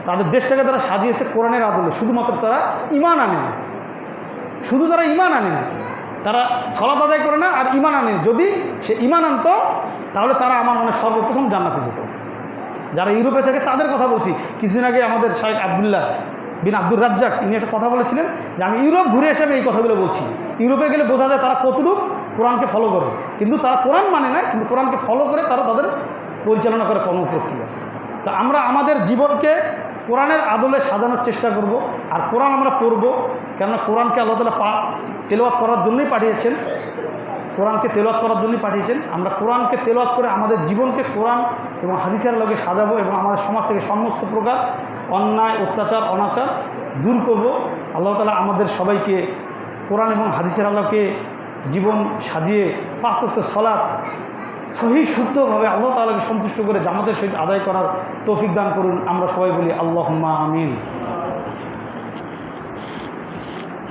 তাদের দেশটাকে তারা সাজিয়েছে কোরআনের আদলে। শুধুমাত্র তারা ঈমান আনে না, শুধু তারা ঈমান আনে না, তারা সালাত আদায় করে না আর ঈমান আনে। যদি সে ঈমান আনতো, তাহলে তারা আমার মনে সর্বপ্রথম জান্নাতে যেত। যারা ইউরোপে থেকে তাদের কথা বলছি। কিছুদিন আগে আমাদের শাইখ আব্দুল্লাহ বিন আব্দুর রাজ্জাক, ইনি একটা কথা বলেছিলেন যে আমি ইউরোপ ঘুরে এসে আমি এই কথাগুলো বলছি। ইউরোপে গেলে বোঝা যায় তারা কতটুকু কোরআনকে ফলো করে, কিন্তু তারা কোরআন মানে না, কিন্তু কোরআনকে ফলো করে তারা তাদের পরিচালনা করে কর্মপ্রক্রিয়া। তো আমরা আমাদের জীবনকে কোরআনের আদলে সাজানোর চেষ্টা করব। আর কোরআন আমরা পড়ব, কেননা কোরআনকে আল্লাহ তাআলা তেলাওয়াত করার জন্যই পাঠিয়েছেন, কোরআনকে তেলাওয়াত করার জন্যই পাঠিয়েছেন। আমরা কোরআনকে তেলাওয়াত করে আমাদের জীবনকে কোরআন এবং হাদিসের লগে সাজাবো এবং আমাদের সমাজ থেকে সমস্ত প্রকার অন্যায় অত্যাচার অনাচার দূর করব। আল্লাহ তাআলা আমাদের সবাইকে কোরআন এবং হাদিসের আলোকে জীবন সাজিয়ে 5 ওয়াক্ত সালাত সহি শুদ্ধভাবে আল্লাহ তাআলাকে সন্তুষ্ট করে জামাতের সহিত আদায় করার তৌফিক দান করুন। আমরা সবাই বলি আল্লাহুম্মা আমিন।